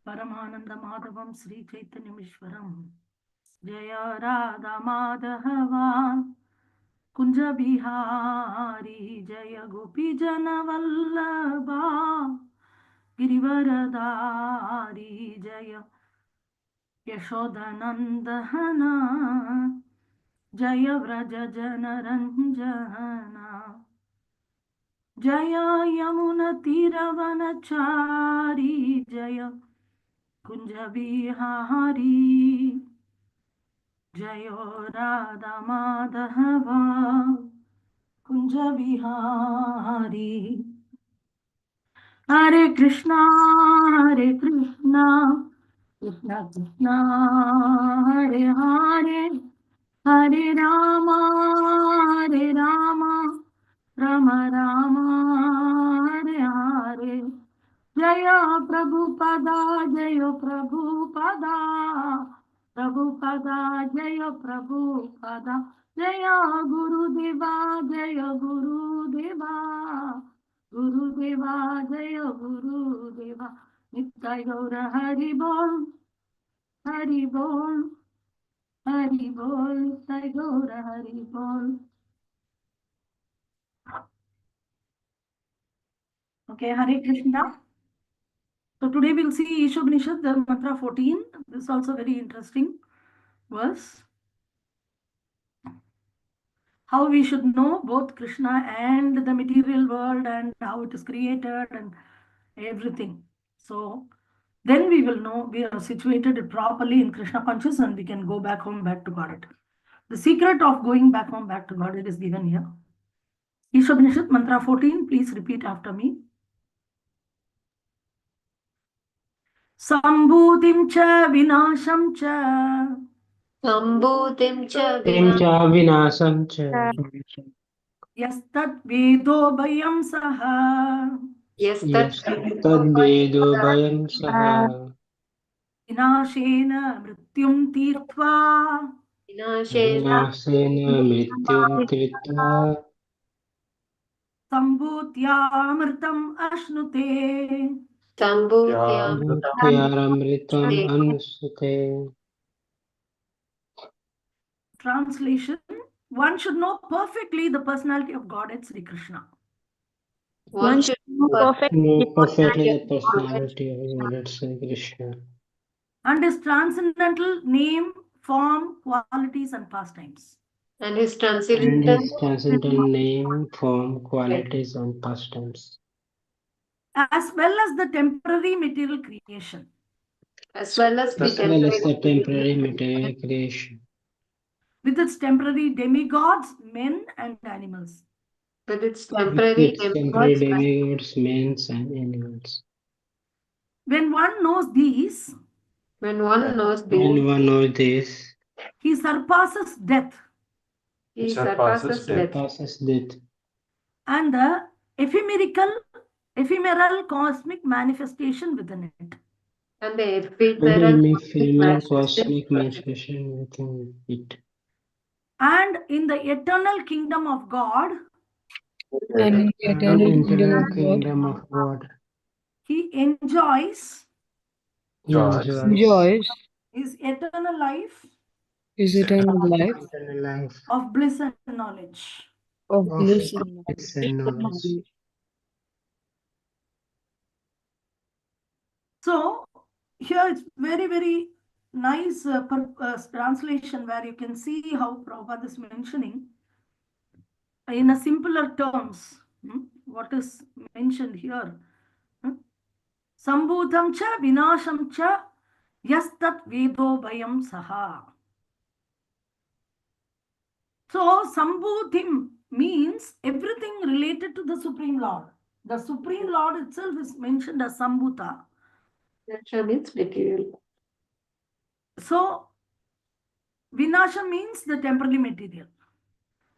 Paramananda Madhavam Sri Chaitanyamishwaram Jaya Radha Madhava Kunja Bihari Jaya Gopi Jana Vallabha Girivaradari Jaya Yashodanandana Jaya Vraja Jana Ranjana Jaya Yamuna Tiravanachari Jaya Kunja Bihari Jayo Radha Madhava Kunja Bihari Hare Krishna Krishna Krishna Hare Hare Hare Rama Rama Rama Hare Hare Jaya Prabhupada Jaya Prabhupada Prabhupada Jaya Prabhupada Jaya Gurudeva Jaya Gurudeva Gurudeva Jaya Gurudeva Nitai Gaura Hari Bol Hari Bol Hari Bol Nitai Gaura Hari Bol. Okay, Hare Krishna. So today we'll see Isopanisad, the mantra 14. This is also very interesting verse. How we should know both Krishna and the material world and how it is created and everything. So then we will know we are situated properly in Krishna conscious and we can go back home, back to God. The secret of going back home, back to God, it is given here. Isopanisad mantra 14, please repeat after me. Sambhutim cha vinasham cha Sambhutim cha vinasam cha Yastat vedo bhayam saha tad vedo bhayam saha vinashena mrityum tirtva vinasena mrityum tirtva sambhutyamritam ashnute. mrityaramritam anusute. Translation: one should know perfectly the personality of Godhead Sri Krishna. One should know Know perfectly the personality of Lord Sri Krishna and his transcendental name, form, qualities, and pastimes. and his and transcendental his transcendental name, form, qualities, and pastimes, as well as the temporary material creation. as well as the temporary material creation. With its temporary demigods, men, and animals. with its With temporary its temporary demigods, men, and animals. When one knows these, when one knows When one knows this, he surpasses death he surpasses death and the ephemeral cosmic manifestation within it. and the and ephemeral the ephemeral cosmic manifestation within it. And in the eternal kingdom of God, And in the eternal kingdom of God, he enjoys he enjoys his eternal life eternal life of bliss and knowledge. of bliss and knowledge. So here it's very, very nice translation where you can see how Prabhupada is mentioning in a simpler terms what is mentioned here. Sambhutam cha vinasham cha yastat vedo bhayam saha. So Sambhutim means everything related to the Supreme Lord. The Supreme Lord itself is mentioned as Sambhuta. That means material. So Vinasha means the temporary material.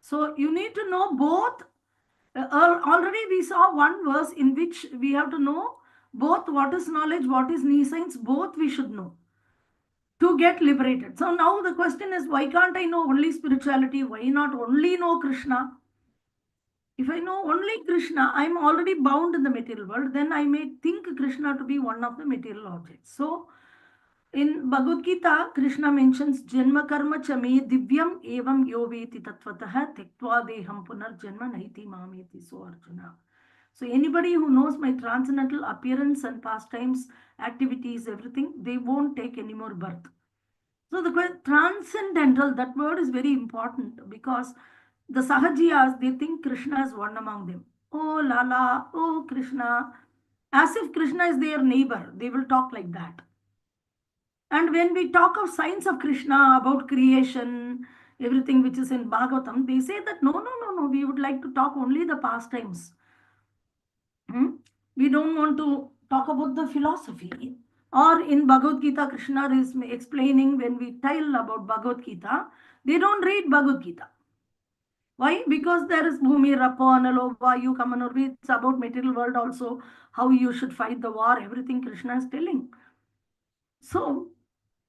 So you need to know both. Already we saw one verse in which we have to know both what is knowledge, what is nescience, both we should know to get liberated. So now the question is, why can't I know only spirituality? Why not only know Krishna? If I know only Krishna, I'm already bound in the material world, then I may think Krishna to be one of the material objects. So, in Bhagavad Gita, Krishna mentions Janma Karma Chame Divyam Evam Yoveti Tatvatah Tektva Deham Punar Janma Naiti Mameti. So, Arjuna. So, anybody who knows my transcendental appearance and pastimes, activities, everything, they won't take any more birth. So the transcendental, that word is very important because the Sahajiyas, they think Krishna is one among them. Oh Lala, oh Krishna, as if Krishna is their neighbor. They will talk like that. And when we talk of signs of Krishna, about creation, everything which is in Bhagavatam, they say that no, we would like to talk only the pastimes. We don't want to talk about the philosophy. Or in Bhagavad Gita, Krishna is explaining when we tell about Bhagavad Gita, they don't read Bhagavad Gita. Why? Because there is Bhumi, Rappa, Analo, Vayu, Kamanurvi. It's about material world also, how you should fight the war, everything Krishna is telling. So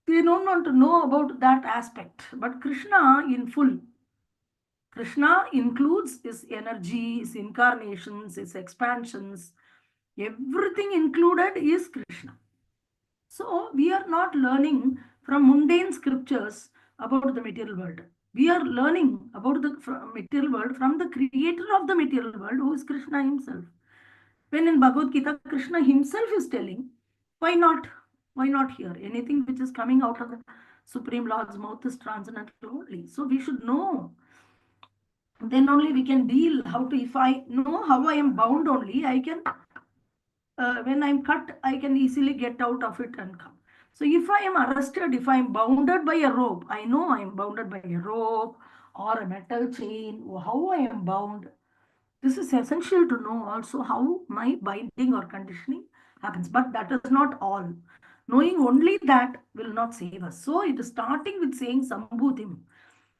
they don't want to know about that aspect. But Krishna in full. Krishna includes his energy, his incarnations, his expansions. Everything included is Krishna. So we are not learning from mundane scriptures about the material world. We are learning about the material world from the creator of the material world, who is Krishna himself. When in Bhagavad Gita, Krishna himself is telling, why not? Why not here? Anything which is coming out of the Supreme Lord's mouth is transcendental only. So we should know. Then only we can deal how to, if I know how I am bound only, I can, when I'm cut, I can easily get out of it and come. So if I am arrested, if I am bounded by a rope, I know I am bounded by a rope or a metal chain, how I am bound. This is essential to know also how my binding or conditioning happens. But that is not all. Knowing only that will not save us. So it is starting with saying Sambhutim.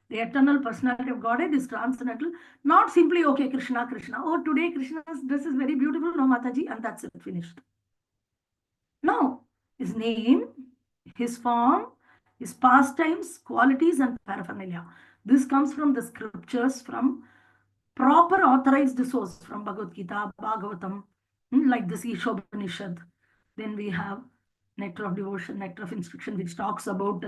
The eternal personality of Godhead is transcendental, not simply, okay, Krishna, Krishna. Oh, today Krishna's dress is very beautiful, no Mataji, and that's it, finished. No, his name, his form, his pastimes, qualities, and paraphernalia. This comes from the scriptures, from proper authorized source, from Bhagavad Gita, Bhagavatam, like this Isopanisad. Then we have Nectar of Devotion, Nectar of Instruction, which talks about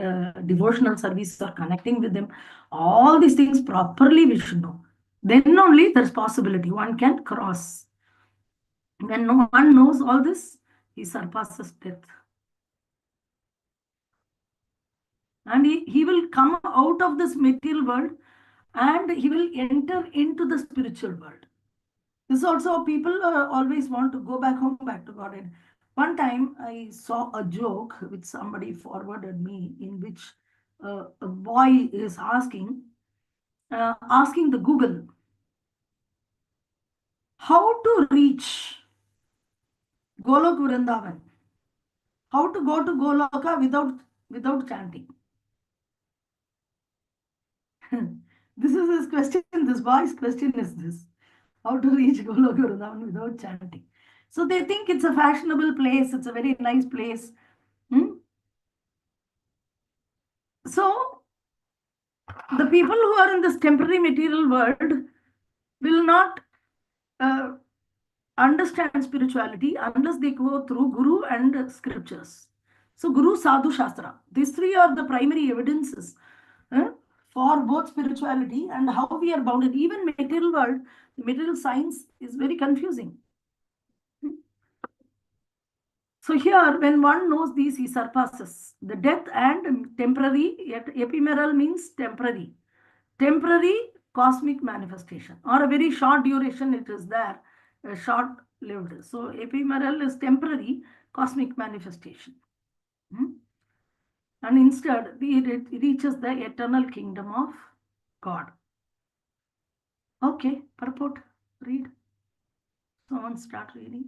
devotional service or connecting with them. All these things properly we should know. Then only there's possibility one can cross. When no one knows all this, he surpasses death. And he will come out of this material world and he will enter into the spiritual world. This also, people always want to go back home, back to Godhead. One time I saw a joke which somebody forwarded me, in which a boy is asking the Google how to reach Golok Vrindavan, how to go to Goloka without chanting. This is his question. This boy's question is this: how to reach Golok Vrindavan without chanting. So they think it's a fashionable place, it's a very nice place. So the people who are in this temporary material world will not understand spirituality unless they go through Guru and scriptures. So Guru, Sadhu, Shastra. These three are the primary evidences for both spirituality and how we are bounded. Even material world, material science is very confusing. So here, when one knows these, he surpasses. The death and temporary, ephemeral means temporary. Temporary cosmic manifestation, or a very short duration it is there, short-lived. So ephemeral is temporary cosmic manifestation. And instead, it reaches the eternal kingdom of God. Okay, purport, read. Someone start reading.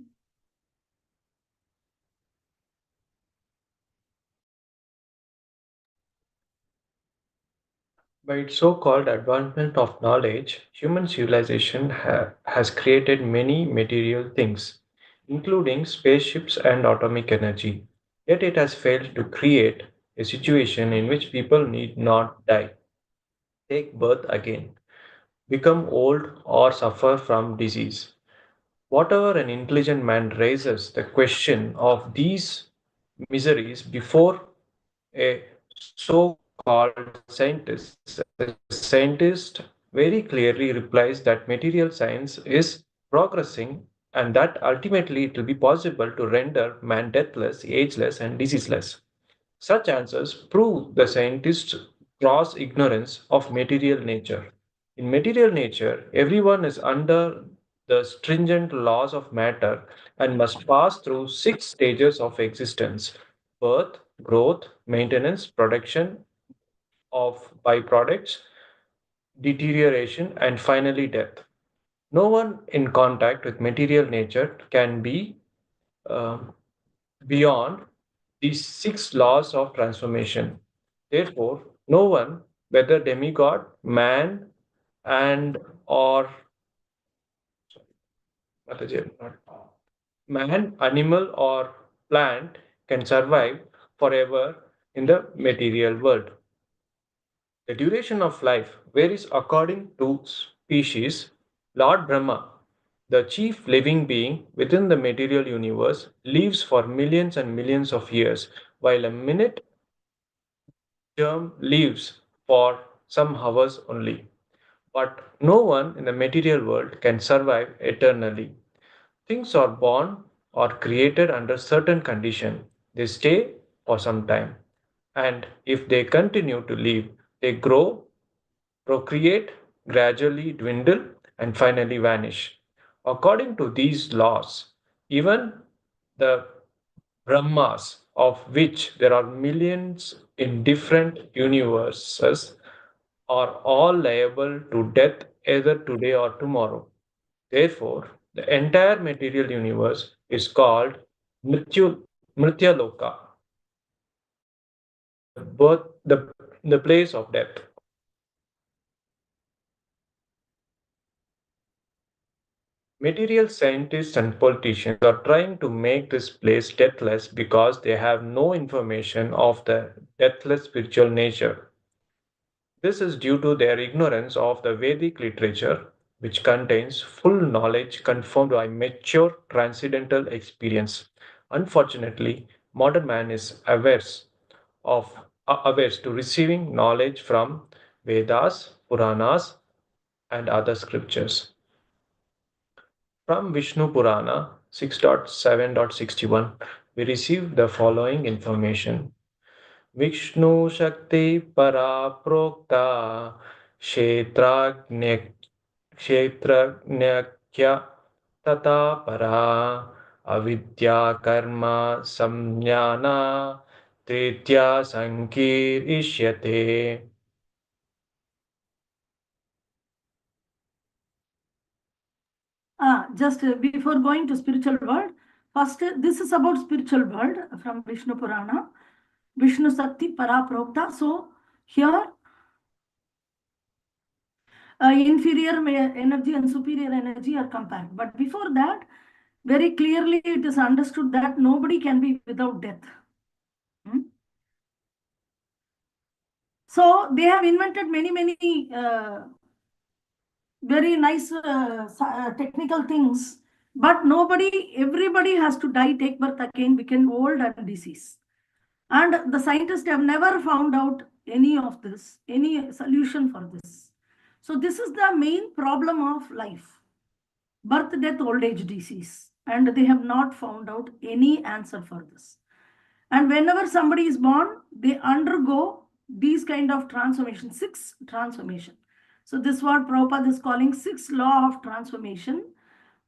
By its so-called advancement of knowledge, human civilization has created many material things, including spaceships and atomic energy. Yet it has failed to create a situation in which people need not die, take birth again, become old, or suffer from disease. Whatever an intelligent man raises the question of these miseries before a so-called scientist very clearly replies that material science is progressing and that ultimately it will be possible to render man deathless, ageless, and diseaseless. Such answers prove the scientist's gross ignorance of material nature. In material nature, everyone is under the stringent laws of matter and must pass through six stages of existence: birth, growth, maintenance, production of byproducts, deterioration, and finally death. No one in contact with material nature can be um, beyond these six laws of transformation. Therefore, no one, whether demigod, man, and or man, animal, or plant can survive forever in the material world. The duration of life varies according to species. Lord Brahma, the chief living being within the material universe, lives for millions and millions of years, while a minute germ lives for some hours only. But no one in the material world can survive eternally. Things are born or created under certain conditions. They stay for some time. And if they continue to live, they grow, procreate, gradually dwindle, and finally vanish. According to these laws, even the Brahmas, of which there are millions in different universes, are all liable to death either today or tomorrow. Therefore, the entire material universe is called Mrityaloka, the birth, the place of death. Material scientists and politicians are trying to make this place deathless because they have no information of the deathless spiritual nature. This is due to their ignorance of the Vedic literature, which contains full knowledge confirmed by mature transcendental experience. Unfortunately, modern man is of averse to receiving knowledge from Vedas, Puranas, and other scriptures. From Vishnu Purana 6.7.61, we receive the following information. Vishnu Shakti Para Prokta Kshetrajna Kshetrajnakya Tata Para Avidya Karma Samjnana Tritya Sankir. Just before going to spiritual world, first this is about spiritual world from Vishnu Purana, Vishnu Sakti Paraprokta. So here inferior energy and superior energy are compared. But before that, very clearly it is understood that nobody can be without death. So they have invented many very nice technical things, but everybody has to die, take birth again, become old and disease. And the scientists have never found out any of this, any solution for this. So this is the main problem of life: birth, death, old age, disease. And they have not found out any answer for this. And whenever somebody is born, they undergo these kind of transformation, six transformation. So this is what Prabhupada is calling six law of transformation: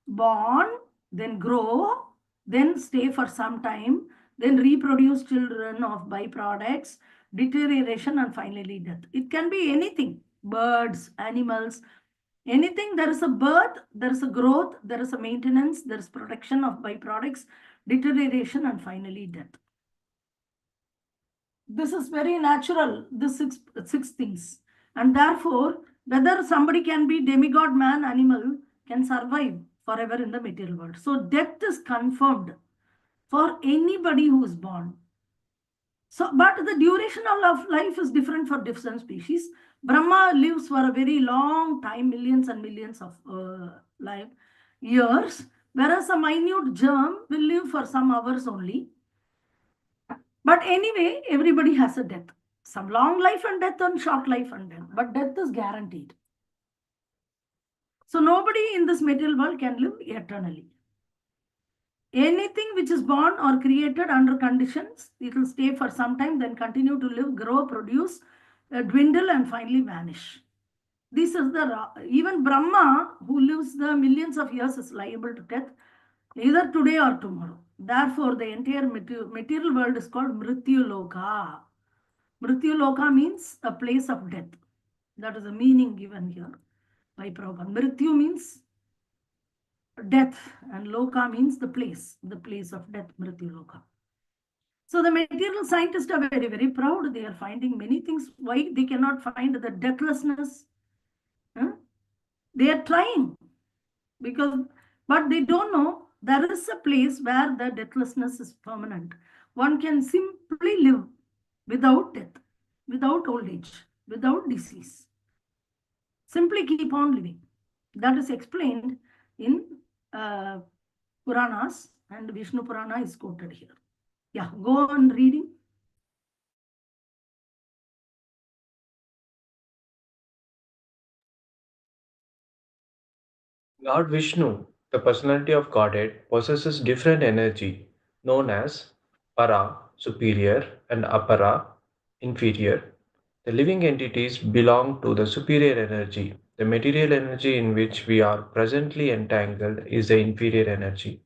born, then grow, then stay for some time, then reproduce children of byproducts, deterioration, and finally death. It can be anything: birds, animals, anything. There is a birth, there is a growth, there is a maintenance, there is production of byproducts, deterioration, and finally death. This is very natural, this six things. And therefore, whether somebody can be demigod, man, animal, can survive forever in the material world. So death is confirmed for anybody who is born. So, but the duration of life is different for different species. Brahma lives for a very long time, millions and millions of life years, whereas a minute germ will live for some hours only. But anyway, everybody has a death. Some long life and death, and short life and death. But death is guaranteed. So nobody in this material world can live eternally. Anything which is born or created under conditions, it will stay for some time, then continue to live, grow, produce, dwindle, and finally vanish. This is the even Brahma, who lives the millions of years, is liable to death either today or tomorrow. Therefore, the entire material world is called Mrityu Loka. Mrityu Loka means a place of death. That is the meaning given here by Prabhupada. Mrityu means death, and Loka means the place of death, Mrityu Loka. So the material scientists are very, very proud. They are finding many things. Why they cannot find the deathlessness? Huh? They are trying because, but they don't know there is a place where the deathlessness is permanent. One can simply live without death, without old age, without disease. Simply keep on living. That is explained in Puranas, and Vishnu Purana is quoted here. Yeah, go on reading. Lord Vishnu, the personality of Godhead, possesses different energy known as para, superior, and apara, inferior. The living entities belong to the superior energy. The material energy in which we are presently entangled is the inferior energy.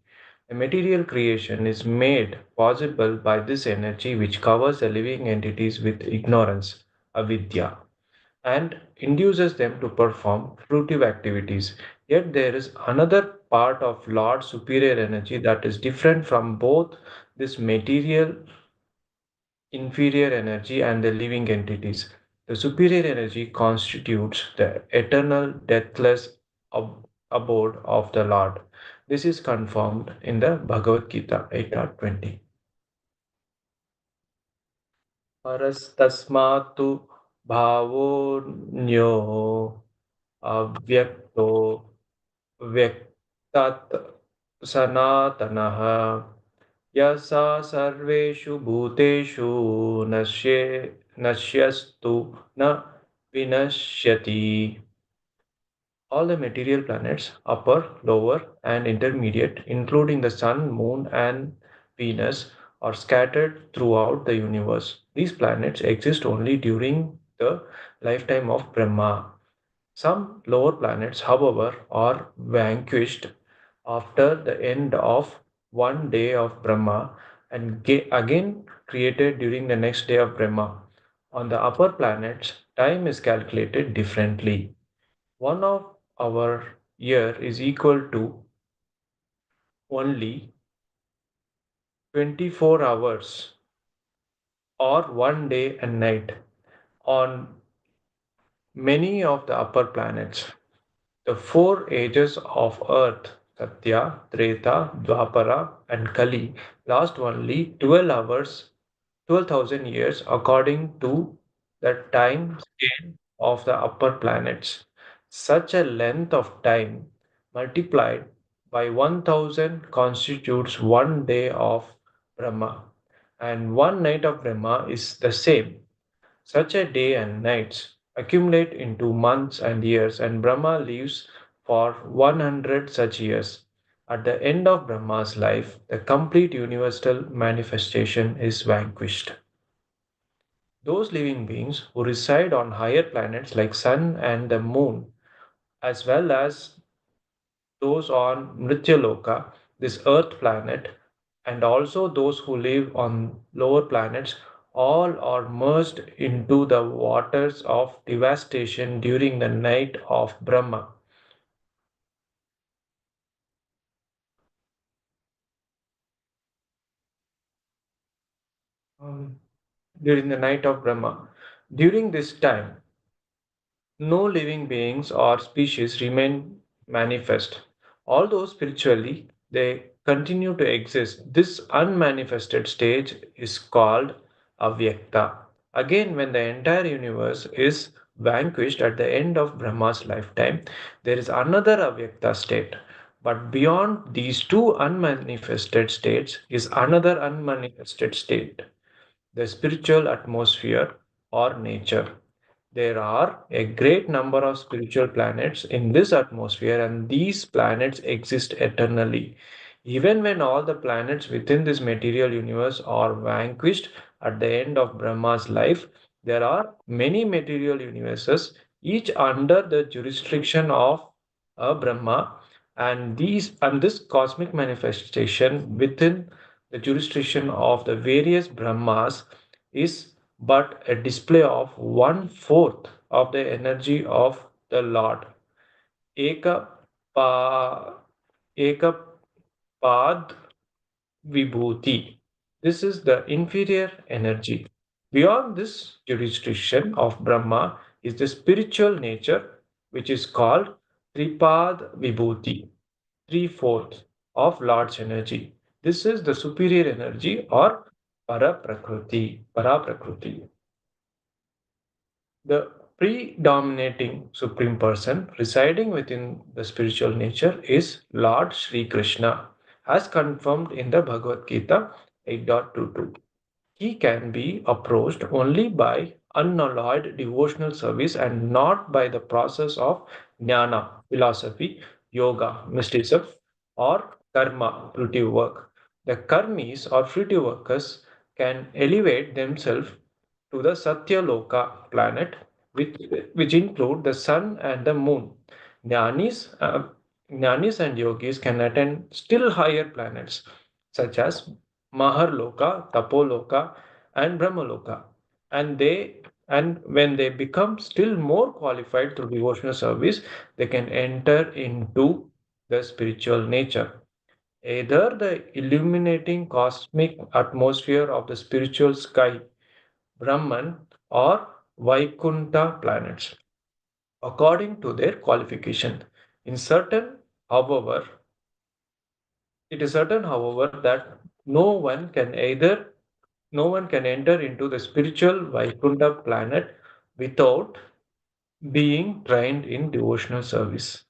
The material creation is made possible by this energy which covers the living entities with ignorance, avidya, and induces them to perform fruitive activities. Yet there is another part of Lord's superior energy that is different from both this material inferior energy and the living entities. The superior energy constitutes the eternal deathless abode of the Lord. This is confirmed in the Bhagavad Gita 8.20. परस्तस्मात्तु भावोऽन्यो अव्यक्तो व्यक्तात् सनातनः यः स सर्वेषु भूतेषु नश्यस्तु न विनश्यति. All the material planets, upper, lower, and intermediate, including the Sun, Moon, and Venus, are scattered throughout the universe. These planets exist only during the lifetime of Brahma. Some lower planets, however, are vanquished after the end of one day of Brahma and again created during the next day of Brahma. On the upper planets, time is calculated differently. One of our year is equal to only 24 hours or one day and night on many of the upper planets. The four ages of Earth, Satya, Treta, Dwapara, and Kali, last only 12 hours, 12,000 years according to the time scale of the upper planets. Such a length of time multiplied by 1000 constitutes one day of Brahma, and one night of Brahma is the same. Such a day and nights accumulate into months and years, and Brahma lives for 100 such years. At the end of Brahma's life, the complete universal manifestation is vanquished. Those living beings who reside on higher planets like Sun and the Moon, as well as those on Mrityaloka, this Earth planet, and also those who live on lower planets, all are merged into the waters of devastation during the night of Brahma. During the night of Brahma. During this time, no living beings or species remain manifest. Although spiritually they continue to exist, this unmanifested stage is called Avyakta. Again, when the entire universe is vanquished at the end of Brahma's lifetime, there is another Avyakta state. But beyond these two unmanifested states is another unmanifested state, the spiritual atmosphere or nature. There are a great number of spiritual planets in this atmosphere, and these planets exist eternally. Even when all the planets within this material universe are vanquished at the end of Brahma's life, there are many material universes, each under the jurisdiction of a Brahma, and this cosmic manifestation within the jurisdiction of the various Brahmas is but a display of one fourth of the energy of the Lord. Eka pa, Ekapad Vibhuti. This is the inferior energy. Beyond this jurisdiction of Brahma is the spiritual nature, which is called Tripad Vibhuti, three-fourths of Lord's energy. This is the superior energy or Paraprakruti. The predominating Supreme Person residing within the spiritual nature is Lord Sri Krishna, as confirmed in the Bhagavad Gita 8.22. He can be approached only by unalloyed devotional service and not by the process of jnana, philosophy, yoga, mysticism, or karma, fruitive work. The karmis or fruitive workers can elevate themselves to the Satyaloka planet, which include the sun and the moon. Jnanis, Jnanis and yogis can attain still higher planets, such as Maharloka, Tapoloka, and Brahmaloka. And they and when they become still more qualified through devotional service, they can enter into the spiritual nature. Either the illuminating cosmic atmosphere of the spiritual sky, Brahman, or Vaikunta planets, according to their qualification. In certain, however, it is certain, however, that no one can enter into the spiritual Vaikunta planet without being trained in devotional service.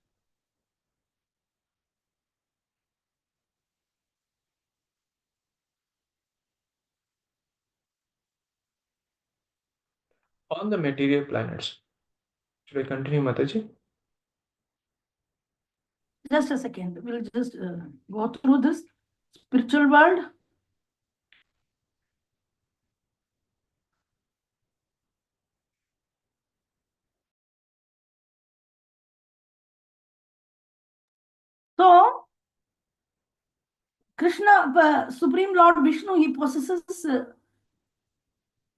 On the material planets. Should I continue, Mataji? Just a second. We'll just go through this spiritual world. So, Krishna, Supreme Lord Vishnu, he possesses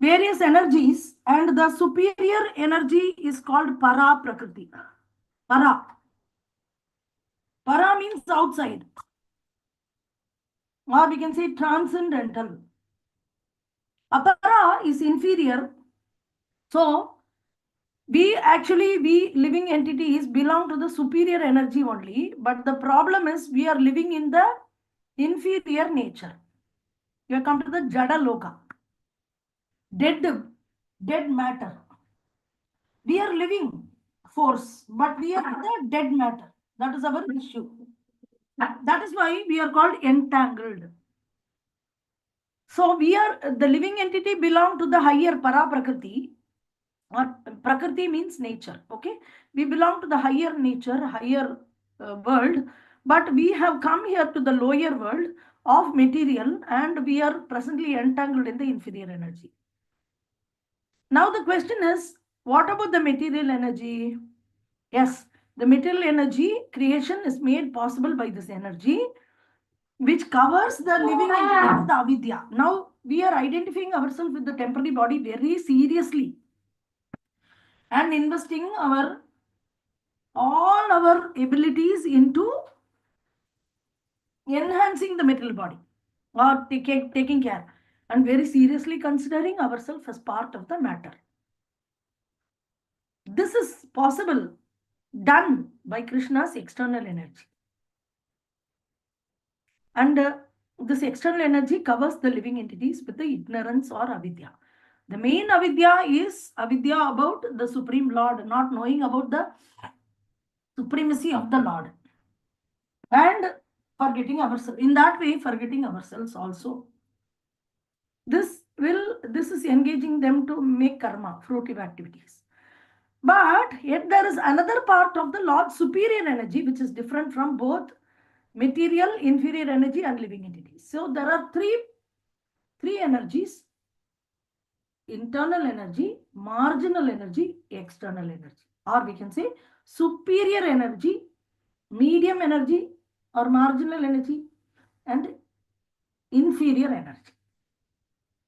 various energies, and the superior energy is called Para Prakriti. Para. Para means outside, or we can say transcendental. Apara is inferior. So, we living entities belong to the superior energy only, but the problem is we are living in the inferior nature. You have come to the Jada Loka, dead matter. We are living force, but we are the dead matter. That is our issue. That is why we are called entangled. So we are the living entity belong to the higher para prakriti, or prakriti means nature. Okay, we belong to the higher nature, higher world, but we have come here to the lower world of material, and we are presently entangled in the inferior energy. Now the question is, what about the material energy? Yes, the material energy creation is made possible by this energy, which covers the living entity of the avidya. Now we are identifying ourselves with the temporary body very seriously and investing all our abilities into enhancing the material body or taking care, and very seriously considering ourselves as part of the matter. This is possible, done by Krishna's external energy. And this external energy covers the living entities with the ignorance or avidya. The main avidya is avidya about the Supreme Lord, not knowing about the supremacy of the Lord. And forgetting ourselves. In that way, forgetting ourselves also. This is engaging them to make karma, fruitive activities. But yet there is another part of the Lord's superior energy which is different from both material, inferior energy and living entities. So there are three energies: internal energy, marginal energy, external energy. Or we can say superior energy, medium energy or marginal energy, and inferior energy.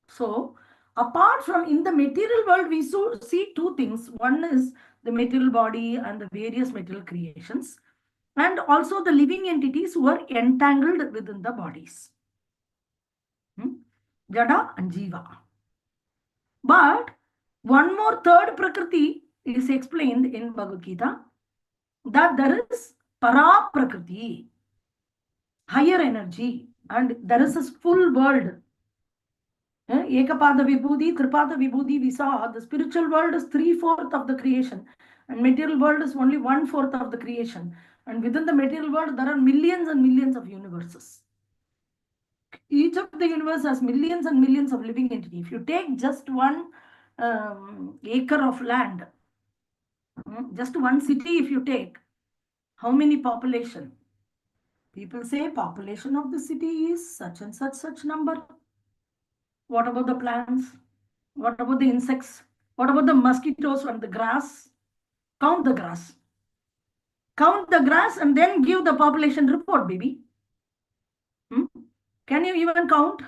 So apart from in the material world, we see two things. One is the material body and the various material creations, and also the living entities who are entangled within the bodies. Jada and Jiva. But one more third Prakriti is explained in Bhagavad Gita, that there is Para Prakriti, higher energy, and there is a full world. Ekapada Vibhuti, Tripada Vibhuti, we saw the spiritual world is 3/4 of the creation, and material world is only 1/4 of the creation. And within the material world, there are millions and millions of universes. Each of the universe has millions and millions of living entities. If you take just one acre of land, just one city, if you take, how many population? People say population of the city is such and such number. What about the plants? What about the insects? What about the mosquitoes and the grass? Count the grass. Count the grass and then give the population report, baby. Can you even count?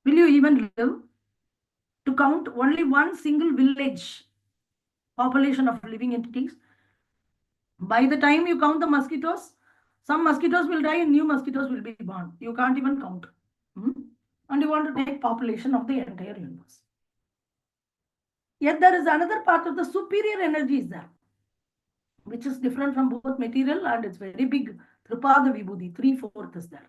Will you even live to count only one single village population of living entities? By the time you count the mosquitoes, some mosquitoes will die and new mosquitoes will be born. You can't even count. And you want to take population of the entire universe. Yet there is another part of the superior energy is there, which is different from both material, and it's very big. Tripada Vibhuti, 3/4 is there.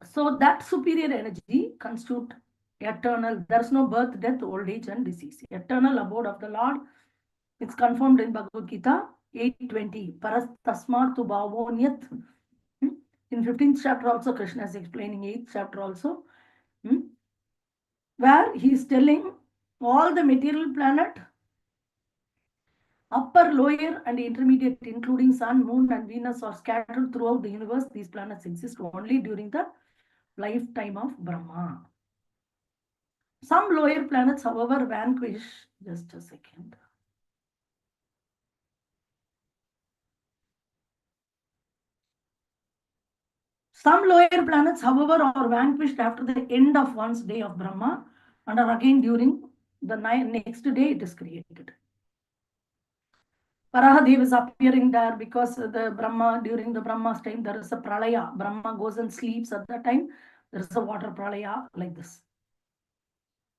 So that superior energy constitute eternal. There's no birth, death, old age, and disease. Eternal abode of the Lord. It's confirmed in Bhagavad Gita 8:20. Parastasmatu bhavonyat. In 15th chapter also, Krishna is explaining 8th chapter also, where he is telling all the material planet, upper, lower, and intermediate, including Sun, Moon, and Venus, are scattered throughout the universe. These planets exist only during the lifetime of Brahma. Some lower planets, however, vanquish. Just a second. Some lower planets, however, are vanquished after the end of one's day of Brahma, and are again during the next day it is created. Parahadev is appearing there because the Brahma, during the Brahma's time, there is a pralaya. Brahma goes and sleeps at that time. There is a water pralaya like this.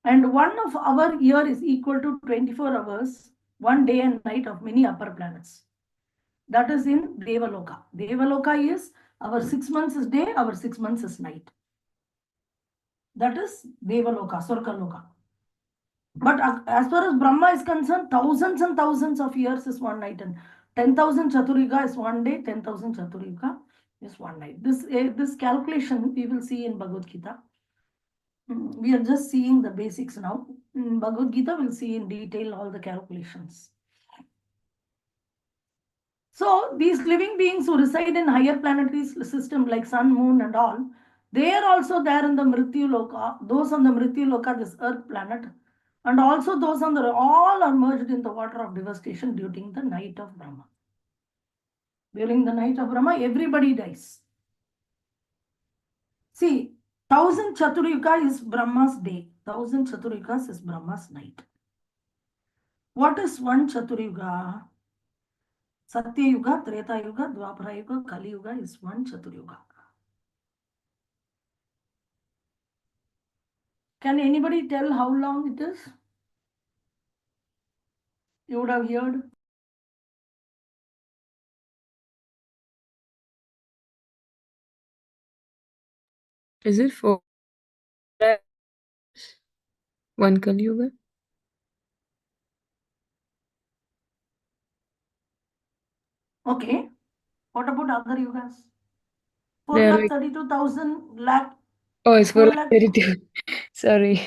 And 1 of our year is equal to 24 hours, 1 day and night of many upper planets. That is in Devaloka. Devaloka is our 6 months is day, our 6 months is night. That is Devaloka, Swargaloka. But as far as Brahma is concerned, thousands and thousands of years is one night, and 10,000 Chaturyuga is 1 day, 10,000 Chaturyuga is 1 night. This calculation we will see in Bhagavad Gita. We are just seeing the basics now. In Bhagavad Gita, we'll see in detail all the calculations. So these living beings who reside in higher planetary system like Sun, Moon, and all, they are also there in the Mrityu Loka. Those on the Mrityu Loka, this Earth planet, and also those on the all are merged in the water of devastation during the night of Brahma. During the night of Brahma, everybody dies. See, 1000 Chaturyuga is Brahma's day. 1000 Chaturyugas is Brahma's night. What is one Chaturyuga? Satya Yuga, Treta Yuga, Dwapara Yuga, Kali Yuga is one Chaturyuga. Can anybody tell how long it is? You would have heard. Is it 4 one Kali Yuga? Okay. What about other yugas? 4 They are lakh like 32,000 lakh. oh, it's 4 4 lakh 32. Sorry.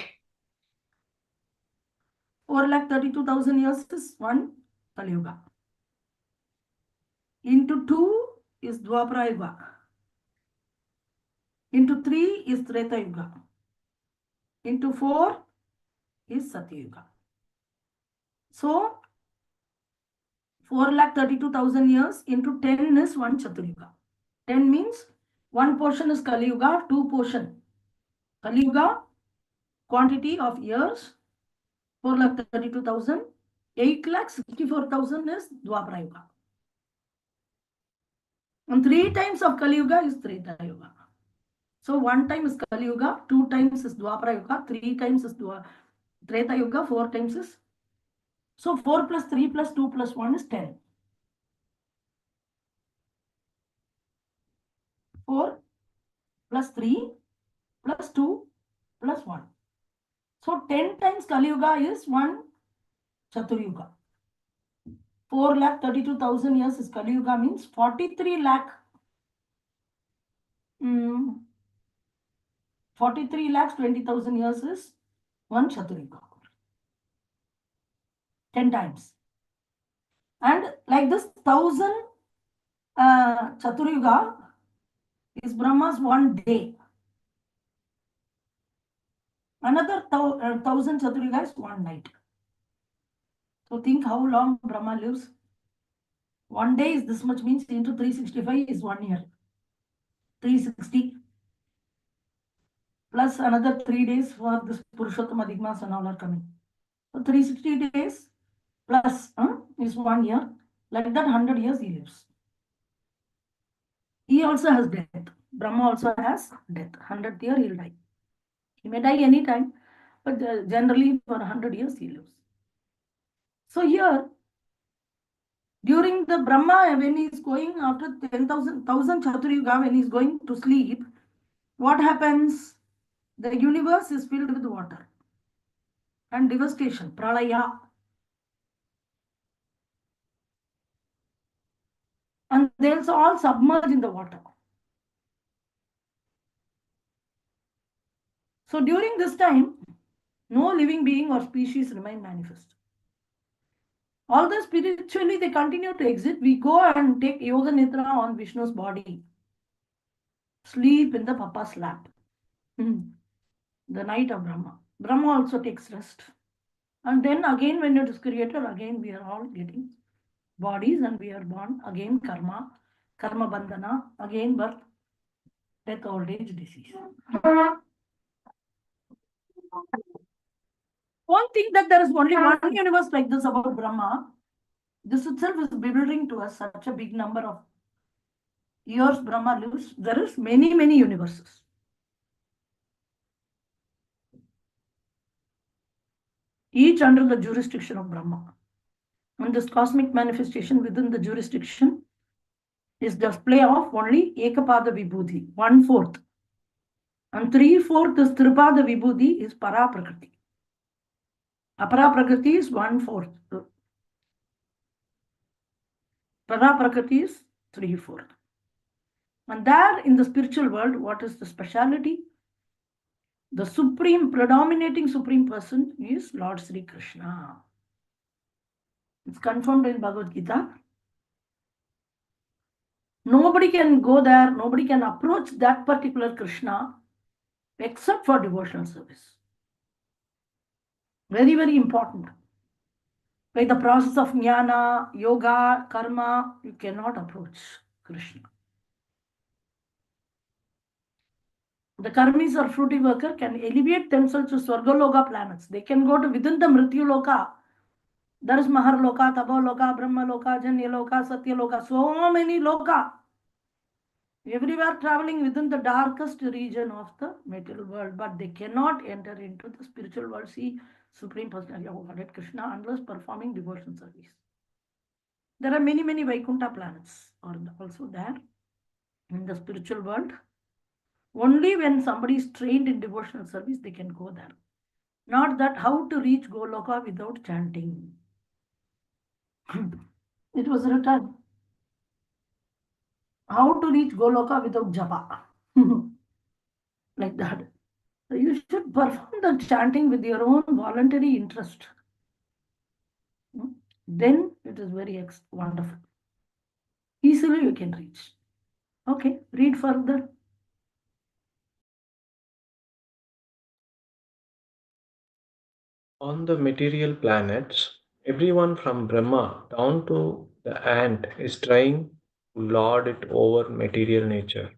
4 lakh 32,000 years is one Kali Yuga. Into 2 is Dwapara Yuga. Into 3 is Treta Yuga. Into 4 is Satya Yuga. So 4 lakh 32,000 years into 10 is one Chatur Yuga. 10 means one portion is Kali Yuga, 2 portion. Kali Yuga, quantity of years, 4 lakh 32,000. 8 lakh 64,000 is Dwapara Yuga. And 3 times of Kali Yuga is Treta Yuga. So 1 time is Kali Yuga, 2 times is Dwapara Yuga, 3 times is Treta Yuga, 4 times is. So 4 plus 3 plus 2 plus 1 is 10. 4 plus 3 plus 2 plus 1. So 10 times Kali Yuga is 1 Chatur Yuga. 4 lakh 32,000 years is Kali Yuga means 43 lakh 43 lakhs 20,000 years is 1 Chatur Yuga. 10 times. And like this 1,000 Chatur Yuga is Brahma's 1 day. Another 1,000 Chatur Yuga is 1 night. So think how long Brahma lives. 1 day is this much means into 365 is 1 year. 360 plus another 3 days for this Purushottam Adhikmas and all are coming. So 360 days plus is 1 year. Like that 100 years he lives. He also has death. Brahma also has death. 100th year he will die. He may die anytime, but generally for 100 years he lives. So here, during the Brahma, when he is going after 10,000 Chatur Yuga, when he is going to sleep, what happens? The universe is filled with water and devastation, pralaya. And they'll all submerge in the water. So during this time, no living being or species remain manifest. Although spiritually they continue to exist, we go and take yoga nidra on Vishnu's body. Sleep in the Papa's lap. The night of Brahma. Brahma also takes rest. And then again when it is created, again we are all getting bodies and we are born. Again karma bandhana, again birth, death, old age, disease. One thing that there is only one universe like this about Brahma, this itself is bewildering to us, such a big number of years Brahma lives. There is many universes. Each under the jurisdiction of Brahma. And this cosmic manifestation within the jurisdiction is display of only Ekapada Vibhuti, 1/4. And 3/4 is Tripada Vibhuti is Paraprakriti. Aparaprakriti is 1/4. Paraprakriti is 3/4. And there in the spiritual world, what is the speciality? The supreme, predominating supreme person is Lord Sri Krishna. It's confirmed in Bhagavad Gita. Nobody can go there, nobody can approach that particular Krishna except for devotional service. Very important. By the process of jnana, yoga, karma, you cannot approach Krishna. The karmis or fruity worker can elevate themselves to Swargaloka planets. They can go to within the Mrityu Loka. There is Maharloka, Tabaloka, Brahmaloka, Janyaloka, Satyaloka, so many Loka. Everywhere traveling within the darkest region of the material world, but they cannot enter into the spiritual world, see Supreme Personality of Godhead Krishna, unless performing devotion service. There are many Vaikuntha planets are also there in the spiritual world. Only when somebody is trained in devotional service, they can go there. Not that how to reach Goloka without chanting. It was written, how to reach Goloka without japa. Like that. So you should perform the chanting with your own voluntary interest. Then it is very wonderful. Easily you can reach. Okay, read further. On the material planets, everyone from Brahma down to the ant is trying to lord it over material nature.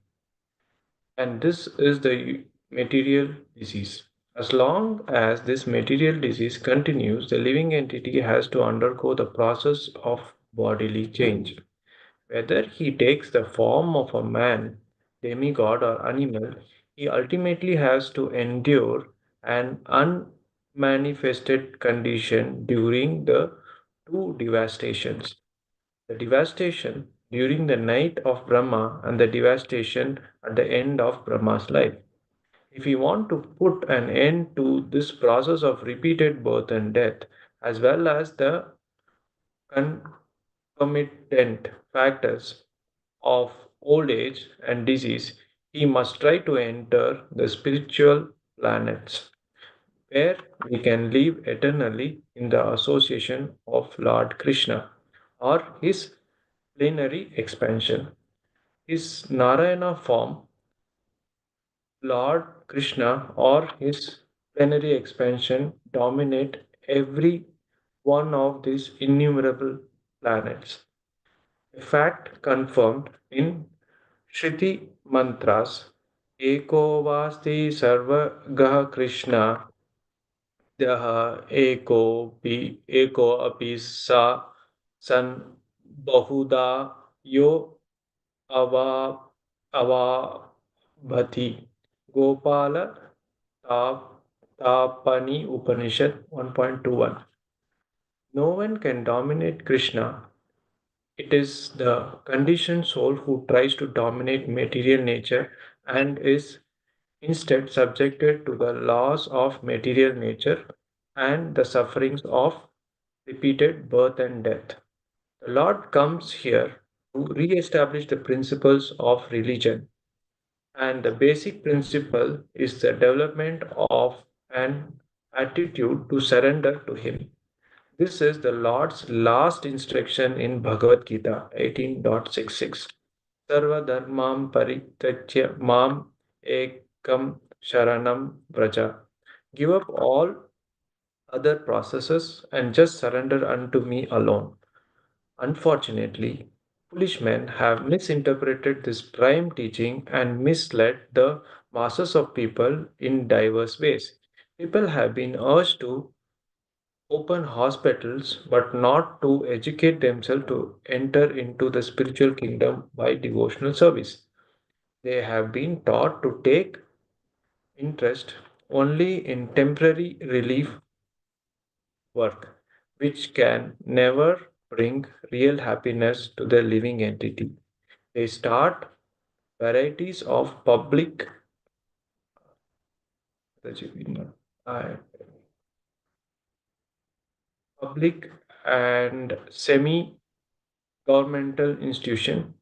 And this is the material disease. As long as this material disease continues, the living entity has to undergo the process of bodily change. Whether he takes the form of a man, demigod, or animal, he ultimately has to endure an unmanifested condition during the two devastations: the devastation during the night of Brahma and the devastation at the end of Brahma's life. If we want to put an end to this process of repeated birth and death, as well as the concomitant factors of old age and disease, he must try to enter the spiritual planets, where we can live eternally in the association of Lord Krishna or his plenary expansion. His Narayana form, Lord Krishna, or his plenary expansion dominate every one of these innumerable planets. A fact confirmed in Shruti mantras, Eko vasti sarvagah Krishna, एको अपि सा सन बहुधा यो अवा अवाभति Gopal Tapani Upanishad 1.21. No one can dominate Krishna. It is the conditioned soul who tries to dominate material nature and is instead subjected to the laws of material nature and the sufferings of repeated birth and death. The Lord comes here to re-establish the principles of religion, and the basic principle is the development of an attitude to surrender to Him. This is the Lord's last instruction in Bhagavad Gita 18.66. Sarva dharmam parityajya mam ekam sharanam vraja. Give up all other processes and just surrender unto me alone. Unfortunately, foolish men have misinterpreted this prime teaching and misled the masses of people in diverse ways. People have been urged to open hospitals but not to educate themselves to enter into the spiritual kingdom by devotional service. They have been taught to take interest only in temporary relief work, which can never bring real happiness to the living entity. They start varieties of uh, public and semi governmental institution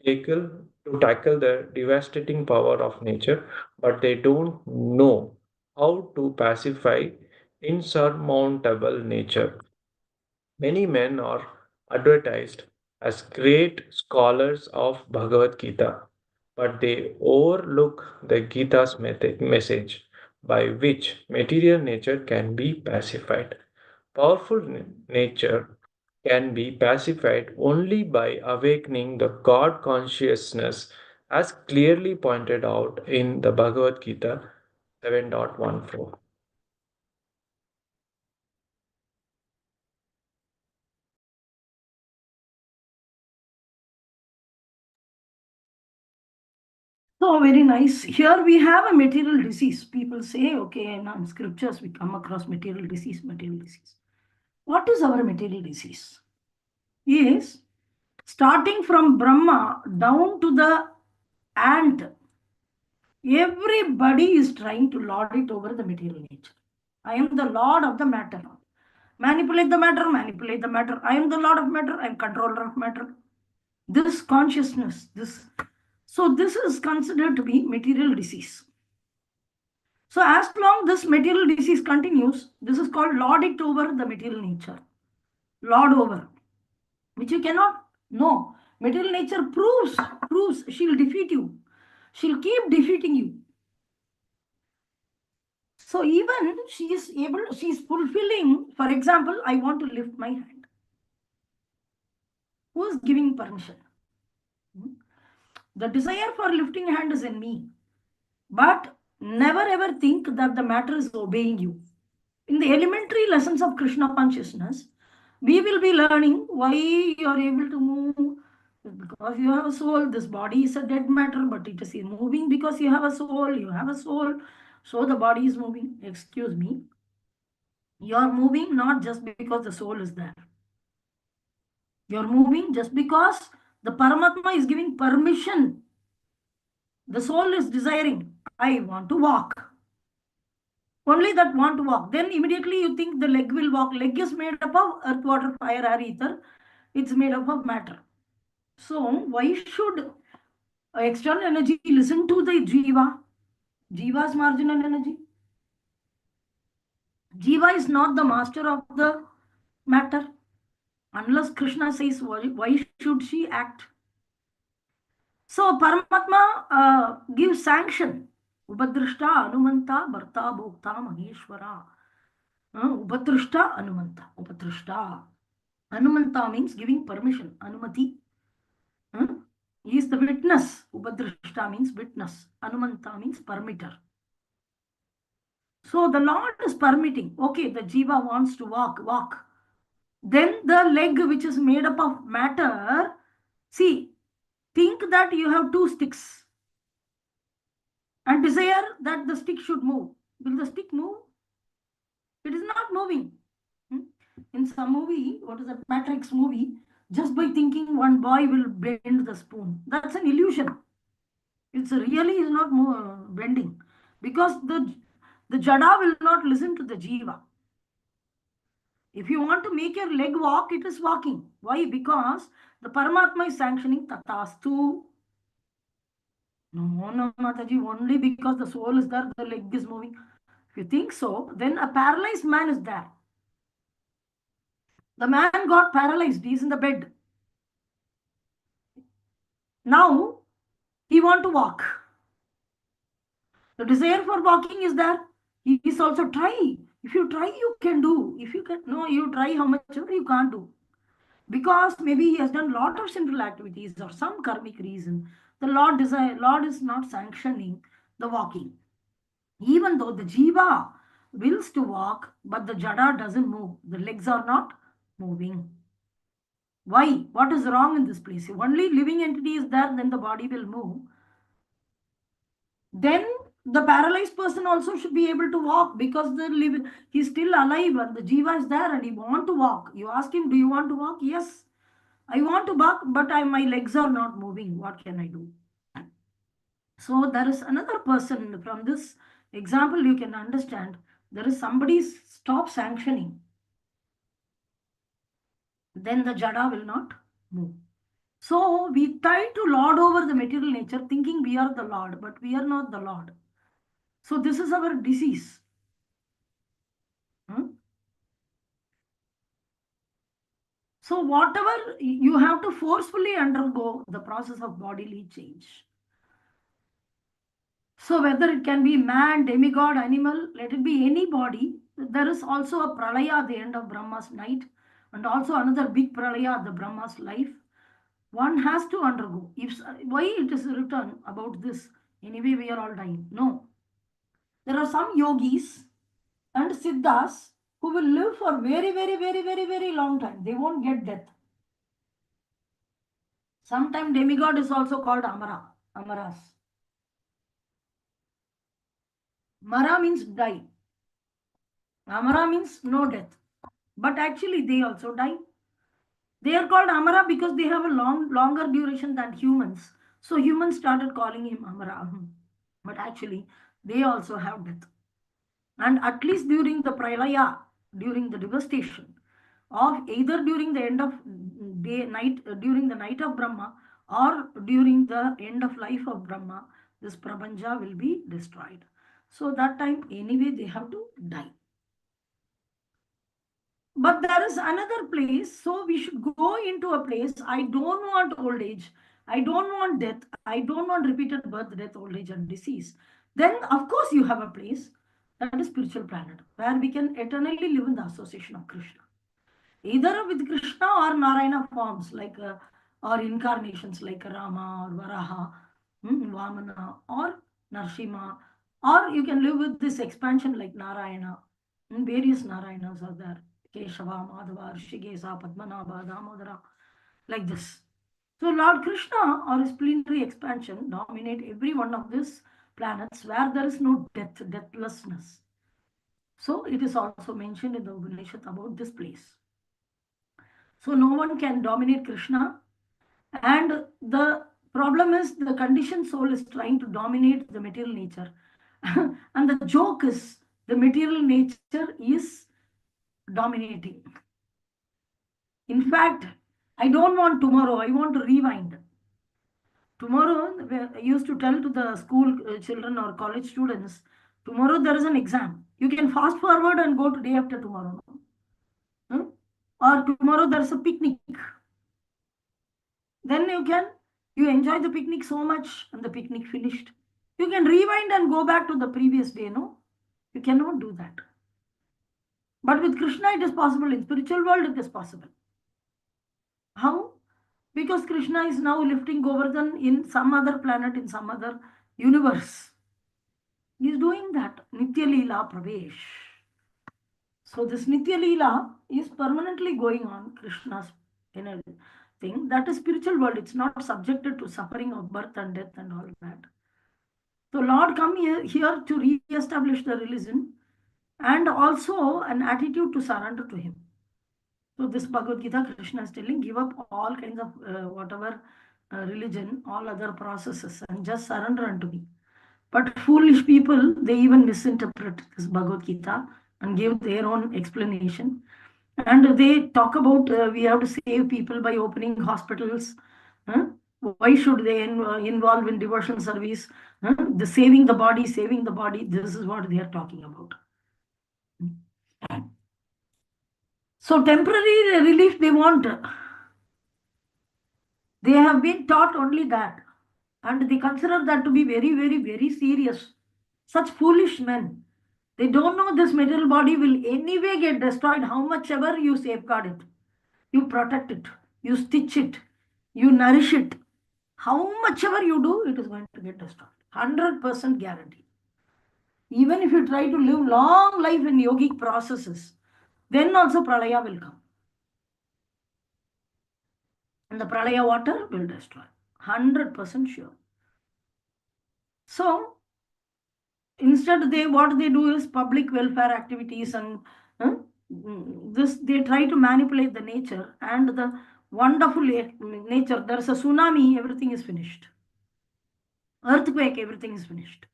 tackle to tackle the devastating power of nature, but they don't know how to pacify insurmountable nature. Many men are advertised as great scholars of Bhagavad Gita, but they overlook the Gita's message by which material nature can be pacified. Powerful nature can be pacified only by awakening the God consciousness, as clearly pointed out in the Bhagavad Gita 7.14. So very nice. Here we have a material disease. People say, okay, in scriptures we come across material disease, material disease. What is our material disease? Is starting from Brahma down to the ant Everybody is trying to lord it over the material nature. I am the lord of the matter. Manipulate the matter, manipulate the matter. I am the lord of matter, I am controller of matter. This consciousness, so this is considered to be material disease. So as long this material disease continues, this is called lord it over the material nature. Lord over, which you cannot know. Material nature proves she'll defeat you. She'll keep defeating you. So even she is fulfilling, for example, I want to lift my hand. Who is giving permission? The desire for lifting hand is in me. But never ever think that the matter is obeying you. In the elementary lessons of Krishna consciousness, we will be learning why you are able to move. Because you have a soul. This body is a dead matter, but it is moving because you have a soul. You have a soul. So the body is moving. Excuse me. You are moving not just because the soul is there. You are moving just because the Paramatma is giving permission. The soul is desiring, I want to walk. Only that want to walk. Then immediately you think the leg will walk. Leg is made up of earth, water, fire, air, ether. It's made up of matter. So why should external energy listen to the Jiva? Jiva's marginal energy. Jiva is not the master of the matter. Unless Krishna says, why should she act? So Paramatma gives sanction. Upadrishta, Anumanta, Bharta, Bhokta, Maheshwara. Upadrishta, Anumanta. Upadrishta. Anumanta means giving permission. Anumati. He is the witness. Upadrishta means witness. Anumanta means permitter. So the Lord is permitting. Okay, the Jiva wants to walk. Then the leg, which is made up of matter, see, think that you have two sticks and desire that the stick should move. Will the stick move? It is not moving. In some movie, what is that Matrix movie, just by thinking one boy will bend the spoon. That's an illusion. It's really is not bending because the jada will not listen to the jiva. If you want to make your leg walk, it is walking. Why? Because the Paramatma is sanctioning tatastu. No, Mataji, only because the soul is there, the leg is moving. If you think so, then a paralyzed man is there. The man got paralyzed. He is in the bed. Now, he want to walk. The desire for walking is there. He is also try. If you try, you can do. If you can, no, you try how much ever you can't do. Because maybe he has done lot of sinful activities or some karmic reason. The Lord is not sanctioning the walking. Even though the jiva wills to walk, but the jada doesn't move. The legs are not moving. Why? What is wrong in this place? If only living entity is there, then the body will move. Then the paralyzed person also should be able to walk because he's still alive and the jiva is there and he wants to walk. You ask him, do you want to walk? Yes, I want to walk, but my legs are not moving. What can I do? So there is another person from this example you can understand. There is somebody stop sanctioning. Then the jada will not move. So we try to lord over the material nature thinking we are the Lord, but we are not the Lord. So this is our disease. So whatever you have to forcefully undergo the process of bodily change. So whether it can be man, demigod, animal, let it be any body, there is also a pralaya at the end of Brahma's night and also another big pralaya at the Brahma's life. One has to undergo. Why it is written about this? Anyway, we are all dying. No. There are some yogis and siddhas who will live for very, very, very, very, very long time. They won't get death. Sometimes demigod is also called Amara. Amaras. Mara means die. Amara means no death. But actually they also die. They are called Amara because they have a longer duration than humans. So humans started calling him Amara. but actually they also have death. And at least during the pralaya, during the devastation of either during the end of day night, during the night of Brahma, or during the end of life of Brahma, this prabanja will be destroyed. So that time anyway they have to die. But there is another place, so we should go into a place. I don't want old age, I don't want death, I don't want repeated birth, death, old age and disease. Then of course you have a place, that is spiritual planet, where we can eternally live in the association of Krishna, either with Krishna or Narayana forms, like or incarnations like Rama or Varaha, Vamana or Narsimha, or you can live with this expansion like Narayana. Various Narayanas are there: Keshava, Madhava, Rishikesa, Padmanabha, Damodara, like this. So Lord Krishna or his plenary expansion dominate every one of these planets where there is no death, deathlessness. So it is also mentioned in the Upanishad about this place. So no one can dominate Krishna. And the problem is the conditioned soul is trying to dominate the material nature. And the joke is the material nature is dominating. In fact, I don't want tomorrow, I want to rewind. Tomorrow, I used to tell to the school children or college students, tomorrow there is an exam. You can fast forward and go to day after tomorrow. Or tomorrow there's a picnic. Then you enjoy the picnic so much and the picnic finished. You can rewind and go back to the previous day, no? You cannot do that. But with Krishna it is possible. In spiritual world it is possible. How? Because Krishna is now lifting Govardhan in some other planet, in some other universe. He is doing that. Nitya Leela Pravesh. So this Nitya Leela is permanently going on, Krishna's energy thing. That is spiritual world. It's not subjected to suffering of birth and death and all that. So Lord come here to re-establish the religion and also an attitude to surrender to him. So this Bhagavad Gita, Krishna is telling, give up all kinds of whatever religion, all other processes, and just surrender unto me. But foolish people, they even misinterpret this Bhagavad Gita and give their own explanation. And they talk about we have to save people by opening hospitals. Huh? Why should they involve in devotional service? The saving the body, saving the body. This is what they are talking about. So temporary relief they want. They have been taught only that. And they consider that to be very, very, very serious. Such foolish men. They don't know this material body will anyway get destroyed, how much ever you safeguard it. You protect it, you stitch it, you nourish it. How much ever you do, it is going to get destroyed. 100% guarantee. Even if you try to live long life in yogic processes, then also pralaya will come. And the pralaya water will destroy. 100% sure. So, instead what they do is public welfare activities and this they try to manipulate the nature and the wonderful nature. There's a tsunami, everything is finished. Earthquake, everything is finished.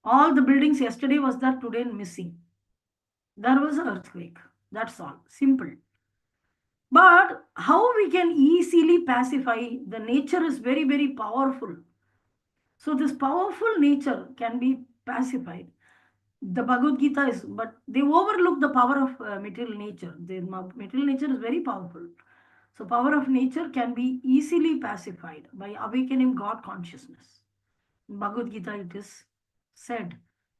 All the buildings yesterday was there, today missing. There was an earthquake. That's all. Simple. But how we can easily pacify? The nature is very, very powerful. So this powerful nature can be pacified. The Bhagavad Gita is, but they overlook the power of material nature. The material nature is very powerful. So power of nature can be easily pacified by awakening God consciousness. In Bhagavad Gita it is said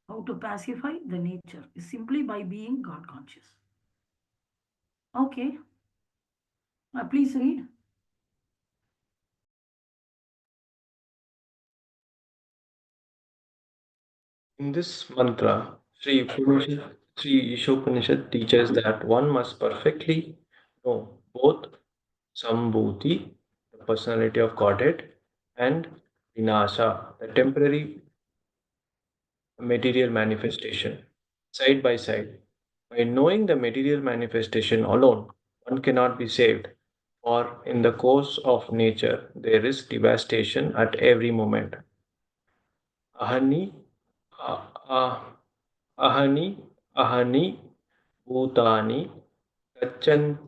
how to pacify the nature is simply by being God conscious. Okay. Please read. In this mantra, Sri Isopanisad teaches that one must perfectly know both Sambhuti, the personality of Godhead, and Vinasa, the temporary material manifestation, side by side. By knowing the material manifestation alone, one cannot be saved, for in the course of nature there is devastation at every moment. ahani, ah, ah, ahani, ahani, bhutani, gachantiha,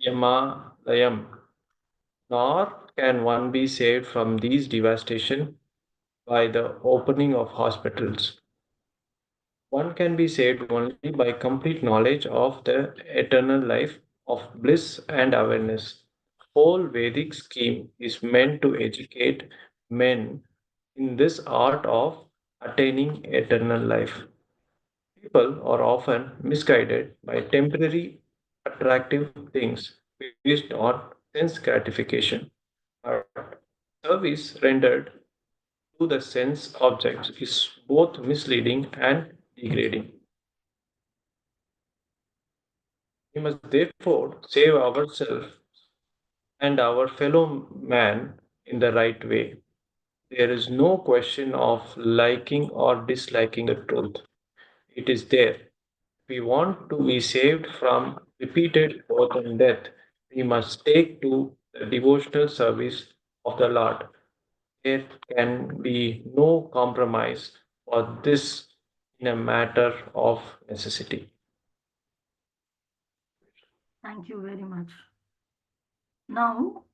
yamalayam. Nor can one be saved from these devastation by the opening of hospitals. One can be saved only by complete knowledge of the eternal life of bliss and awareness. Whole Vedic scheme is meant to educate men in this art of attaining eternal life. People are often misguided by temporary attractive things based on sense gratification. But service rendered to the sense objects is both misleading and degrading. We must therefore save ourselves and our fellow man in the right way. There is no question of liking or disliking the truth. It is there. We want to be saved from repeated birth and death. We must take to the devotional service of the Lord. There can be no compromise for this in a matter of necessity. Thank you very much. Now,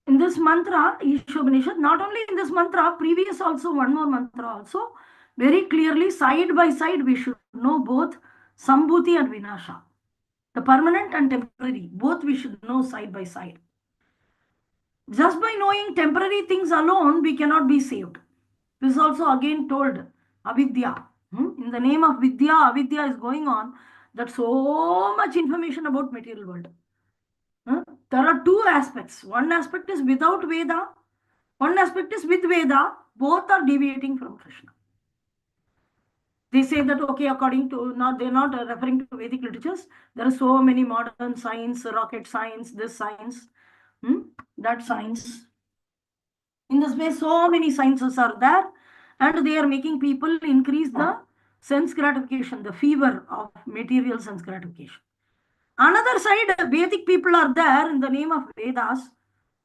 in this mantra, Isopanisad, not only in this mantra, previous also, one more mantra also, very clearly, side by side, we should know both Sambhuti and Vinasha. The permanent and temporary, both we should know side by side. Just by knowing temporary things alone, we cannot be saved. This is also again told, avidya. In the name of vidya, avidya is going on. That so much information about material world. There are two aspects. One aspect is without Veda. One aspect is with Veda. Both are deviating from Krishna. They say that, okay, according to, they're not referring to Vedic literatures. There are so many modern science, rocket science, this science, that science. In this way, so many sciences are there, and they are making people increase the sense gratification, the fever of material sense gratification. Another side, Vedic people are there in the name of Vedas.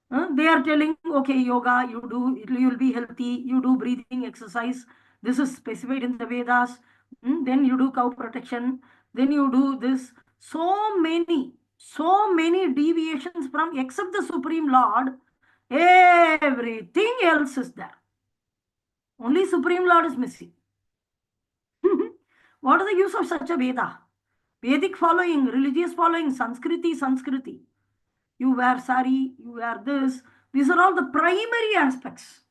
They are telling, okay, yoga, you do, you will be healthy, you do breathing exercise. This is specified in the Vedas. Then you do cow protection. Then you do this. So many deviations from, except the Supreme Lord, everything else is there. Only Supreme Lord is missing. What is the use of such a Veda? Vedic following, religious following, Sanskriti. You wear sari, you wear this. These are all the primary aspects.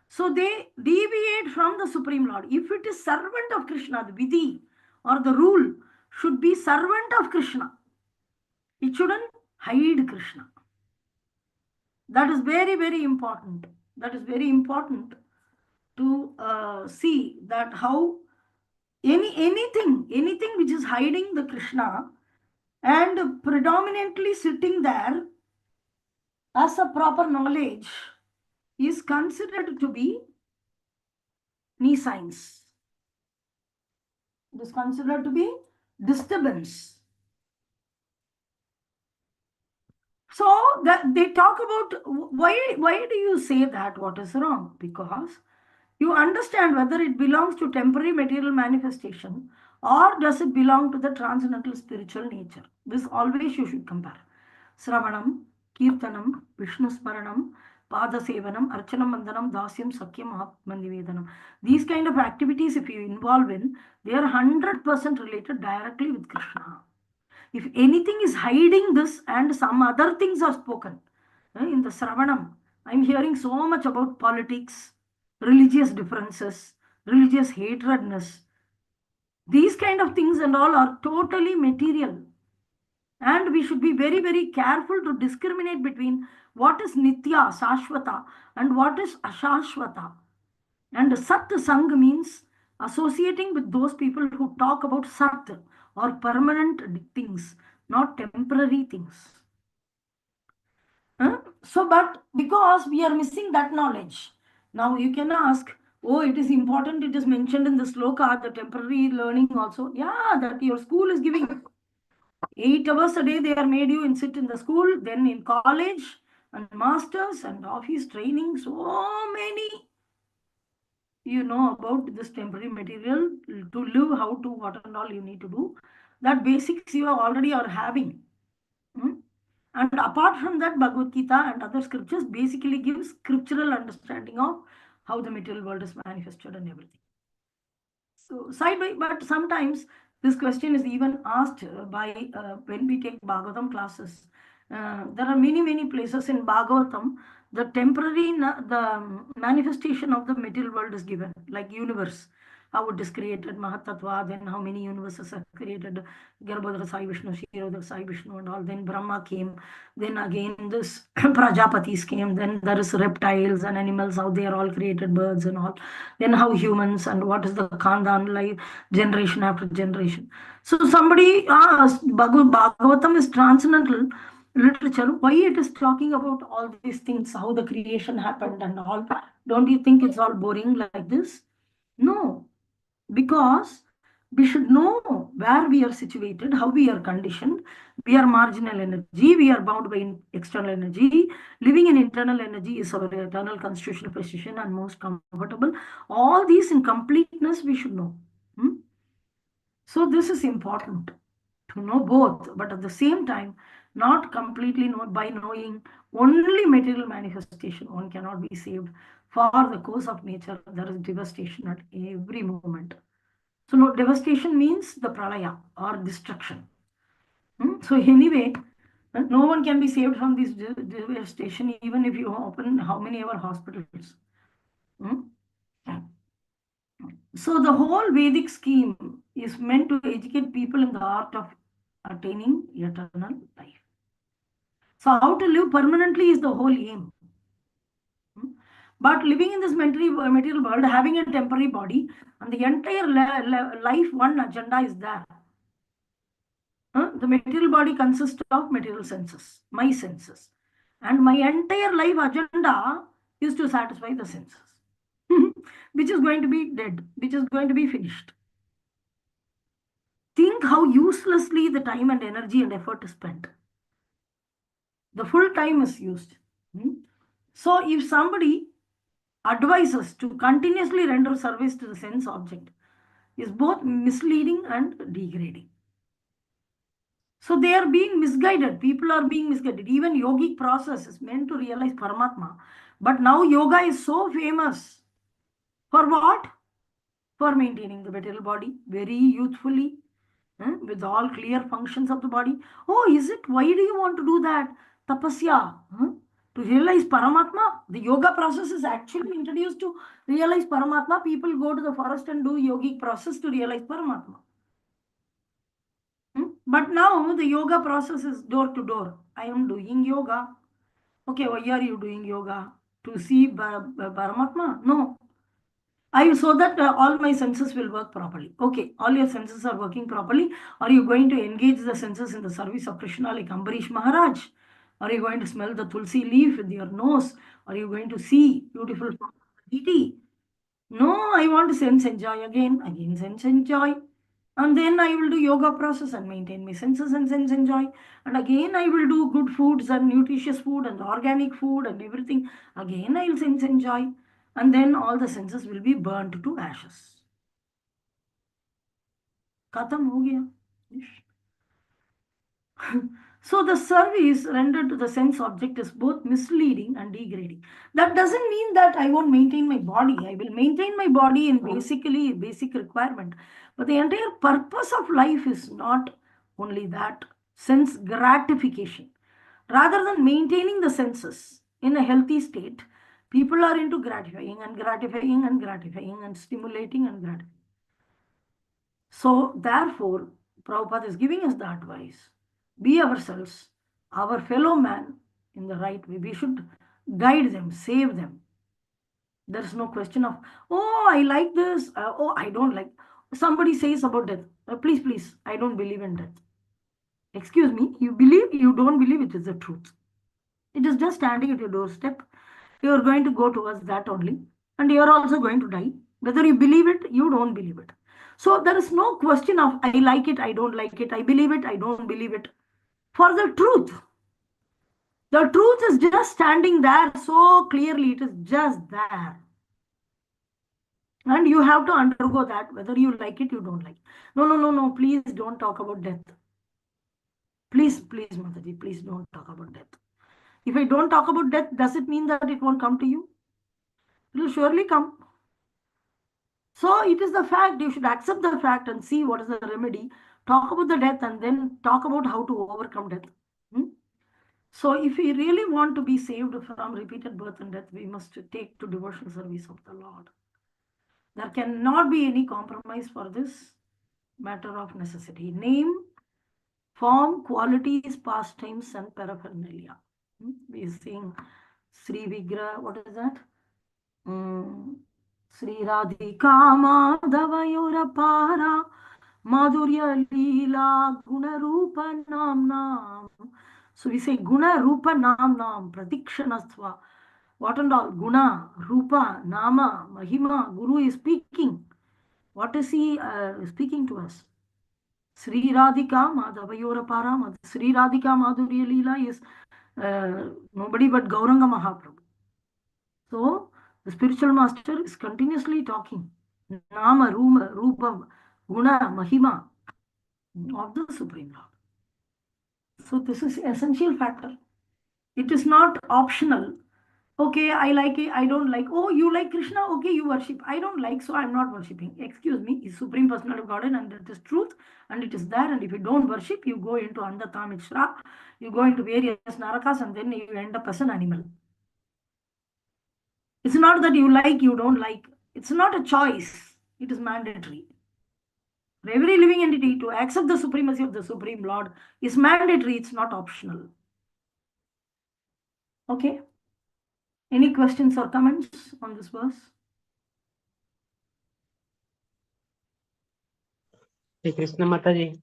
So they deviate from the Supreme Lord. If it is servant of Krishna, the vidhi or the rule should be servant of Krishna. It shouldn't hide Krishna. That is very, very important. That is very important to see that how anything which is hiding the Krishna and predominantly sitting there as a proper knowledge is considered to be nescience. It is considered to be disturbance. So that they talk about why do you say that? What is wrong? Because you understand whether it belongs to temporary material manifestation or does it belong to the transcendental spiritual nature. This always you should compare. Sravanam, Kirtanam, Vishnu Smaranam, Pada Sevanam, Archanam Mandanam, Dasyam, Sakyam, Atmanivedanam. These kind of activities, if you involve in, they are 100% related directly with Krishna. If anything is hiding this and some other things are spoken, in the Sravanam, I'm hearing so much about politics, religious differences, religious hatredness. These kind of things and all are totally material. And we should be very, very careful to discriminate between what is Nitya, Sashvata, and what is Ashashvata. And Sat Sang means associating with those people who talk about Sat or permanent things, not temporary things. So, but because we are missing that knowledge, now you can ask, oh, it is important, it is mentioned in the sloka, the temporary learning also. Yeah, that your school is giving 8 hours a day, they are made you and sit in the school, then in college, and masters and office training, so many about this temporary material to live, how to, what and all you need to do. That basics you already are having. And apart from that, Bhagavad Gita and other scriptures basically give scriptural understanding of how the material world is manifested and everything. So side by, but sometimes this question is even asked by when we take Bhagavatam classes. There are many places in Bhagavatam. The temporary, the manifestation of the material world is given, like universe, how it is created, Mahatattva, then how many universes are created, Garbhodara Sai Vishnu, Kshirodara Sai Vishnu and all. Then Brahma came, then again this Prajapatis came, then there is reptiles and animals, how they are all created, birds and all. Then how humans and what is the Khandan life, generation after generation. So somebody asked, Bhagavatam is transcendental literature, why it is talking about all these things, how the creation happened and all. Don't you think it's all boring like this? No, because we should know where we are situated, how we are conditioned. We are marginal energy, we are bound by external energy. Living in internal energy is our eternal constitutional position and most comfortable. All these in completeness we should know. So this is important to know both, but at the same time, not completely know by knowing only material manifestation. One cannot be saved. For the course of nature, there is devastation at every moment. So no, devastation means the pralaya or destruction. So anyway, no one can be saved from this devastation, even if you open how many ever hospitals. So the whole Vedic scheme is meant to educate people in the art of attaining eternal life. So how to live permanently is the whole aim. But living in this material world, having a temporary body, and the entire life, one agenda is there. The material body consists of material senses, my senses. And my entire life agenda is to satisfy the senses, which is going to be dead, which is going to be finished. Think how uselessly the time and energy and effort is spent. The full time is used. So if somebody advises to continuously render service to the sense object, is both misleading and degrading. So they are being misguided. People are being misguided. Even yogic process is meant to realize Paramatma. But now yoga is so famous. For what? For maintaining the material body very youthfully, with all clear functions of the body. Oh, is it? Why do you want to do that? Tapasya. To realize Paramatma. The yoga process is actually introduced to realize Paramatma. People go to the forest and do yogic process to realize Paramatma. But now the yoga process is door to door. I am doing yoga. Okay, why are you doing yoga? To see Paramatma? No. So that all my senses will work properly. Okay, all your senses are working properly. Are you going to engage the senses in the service of Krishna like Ambarish Maharaj? Are you going to smell the tulsi leaf with your nose? Are you going to see beautiful deity? No, I want to sense enjoy again sense enjoy. And then I will do yoga process and maintain my senses and sense enjoy. And again I will do good foods and nutritious food and organic food and everything. Again I will sense enjoy. And then all the senses will be burnt to ashes. Khatam ho gaya. So the service rendered to the sense object is both misleading and degrading. That doesn't mean that I won't maintain my body. I will maintain my body in basically basic requirement. But the entire purpose of life is not only that sense gratification. Rather than maintaining the senses in a healthy state, people are into gratifying and gratifying and gratifying and stimulating and gratifying. So therefore, Prabhupada is giving us the advice. Be ourselves, our fellow man in the right way. We should guide them, save them. There is no question of, oh, I like this, oh, I don't like. Somebody says about death, please, I don't believe in death. Excuse me, you believe, you don't believe, it is the truth. It is just standing at your doorstep. You are going to go towards that only. And you are also going to die. Whether you believe it, you don't believe it. So there is no question of, I like it, I don't like it, I believe it, I don't believe it. For the truth, The truth is just standing there so clearly. It is just there. And you have to undergo that, whether you like it, you don't like it. No. Please don't talk about death. Please, Mataji, please don't talk about death. If I don't talk about death, does it mean that it won't come to you? It will surely come. So it is the fact. You should accept the fact and see what is the remedy. Talk about the death and then talk about how to overcome death. So if we really want to be saved from repeated birth and death, we must take to devotional service of the Lord. There cannot be any compromise for this matter of necessity. Name, form, qualities, pastimes, and paraphernalia. We sing Sri Vigra, what is that? Sri Radhika Madhavayura Para Madhurya Leela Guna Rupa Nam Nam. So we say Guna Rupa Nam Nam Pradikshanasva. What and all? Guna, Rupa, Nama, Mahima. Guru is speaking. What is he speaking to us? Sri Radhika Madhavayura Para. Sri Radhika Madhurya Leela is nobody but Gauranga Mahaprabhu. So the spiritual master is continuously talking. Nama, Rupa, Guna, Mahima of the Supreme Lord. So this is essential factor. It is not optional. Okay, I like it, I don't like. Oh, you like Krishna? Okay, you worship. I don't like, so I'm not worshipping. Excuse me, is Supreme Personality of Godhead, and it is truth, and it is there. And if you don't worship, you go into Andhata Mishra, you go into various narakas, and then you end up as an animal. It's not that you like, you don't like. It's not a choice. It is mandatory. For every living entity, to accept the supremacy of the Supreme Lord is mandatory. It's not optional. Okay. Any questions or comments on this verse? Hey, Krishna Mataji.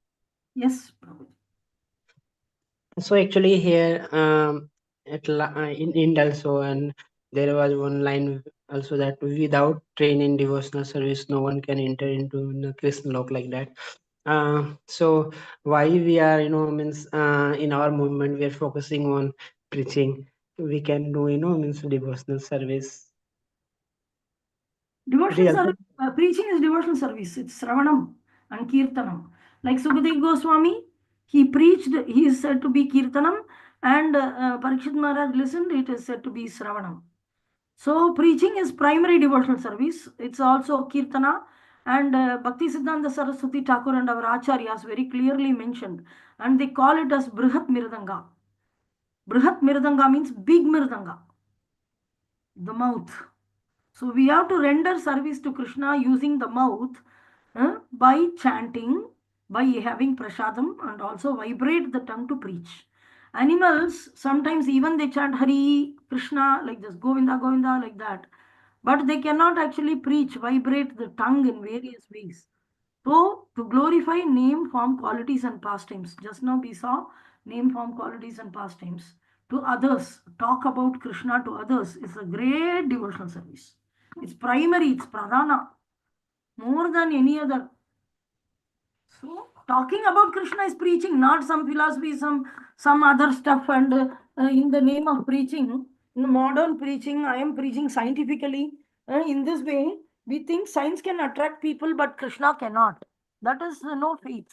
Yes, Prabhu. So actually here in Ind also, and there was one line also that without training devotional service, no one can enter into the Krishna lok, like that. So why we are, means in our movement we are focusing on preaching. We can do, means devotional service. Devotional service, preaching is devotional service. It's Sravanam and Kirtanam. Like Sukadeva Goswami, he preached, he is said to be Kirtanam, and Parikshit Maharaj listened, it is said to be Sravanam. So preaching is primary devotional service. It's also Kirtana, and Bhakti Siddhanta Saraswati Thakur and our Acharyas very clearly mentioned, and they call it as Brihat Mirdanga. Brihat Mirdanga means big Mirdanga, the mouth. So we have to render service to Krishna using the mouth by chanting, by having prasadam, and also vibrate the tongue to preach. Animals, sometimes even they chant Hari, Krishna, like this, Govinda, Govinda, like that. But they cannot actually preach, vibrate the tongue in various ways. So, to glorify name, form, qualities, and pastimes. Just now we saw name, form, qualities, and pastimes. To others, talk about Krishna to others is a great devotional service. It's primary, it's pradhana, more than any other. So, talking about Krishna is preaching, not some philosophy, some other stuff. And in the name of preaching, in modern preaching, I am preaching scientifically. In this way, we think science can attract people, but Krishna cannot. That is no faith.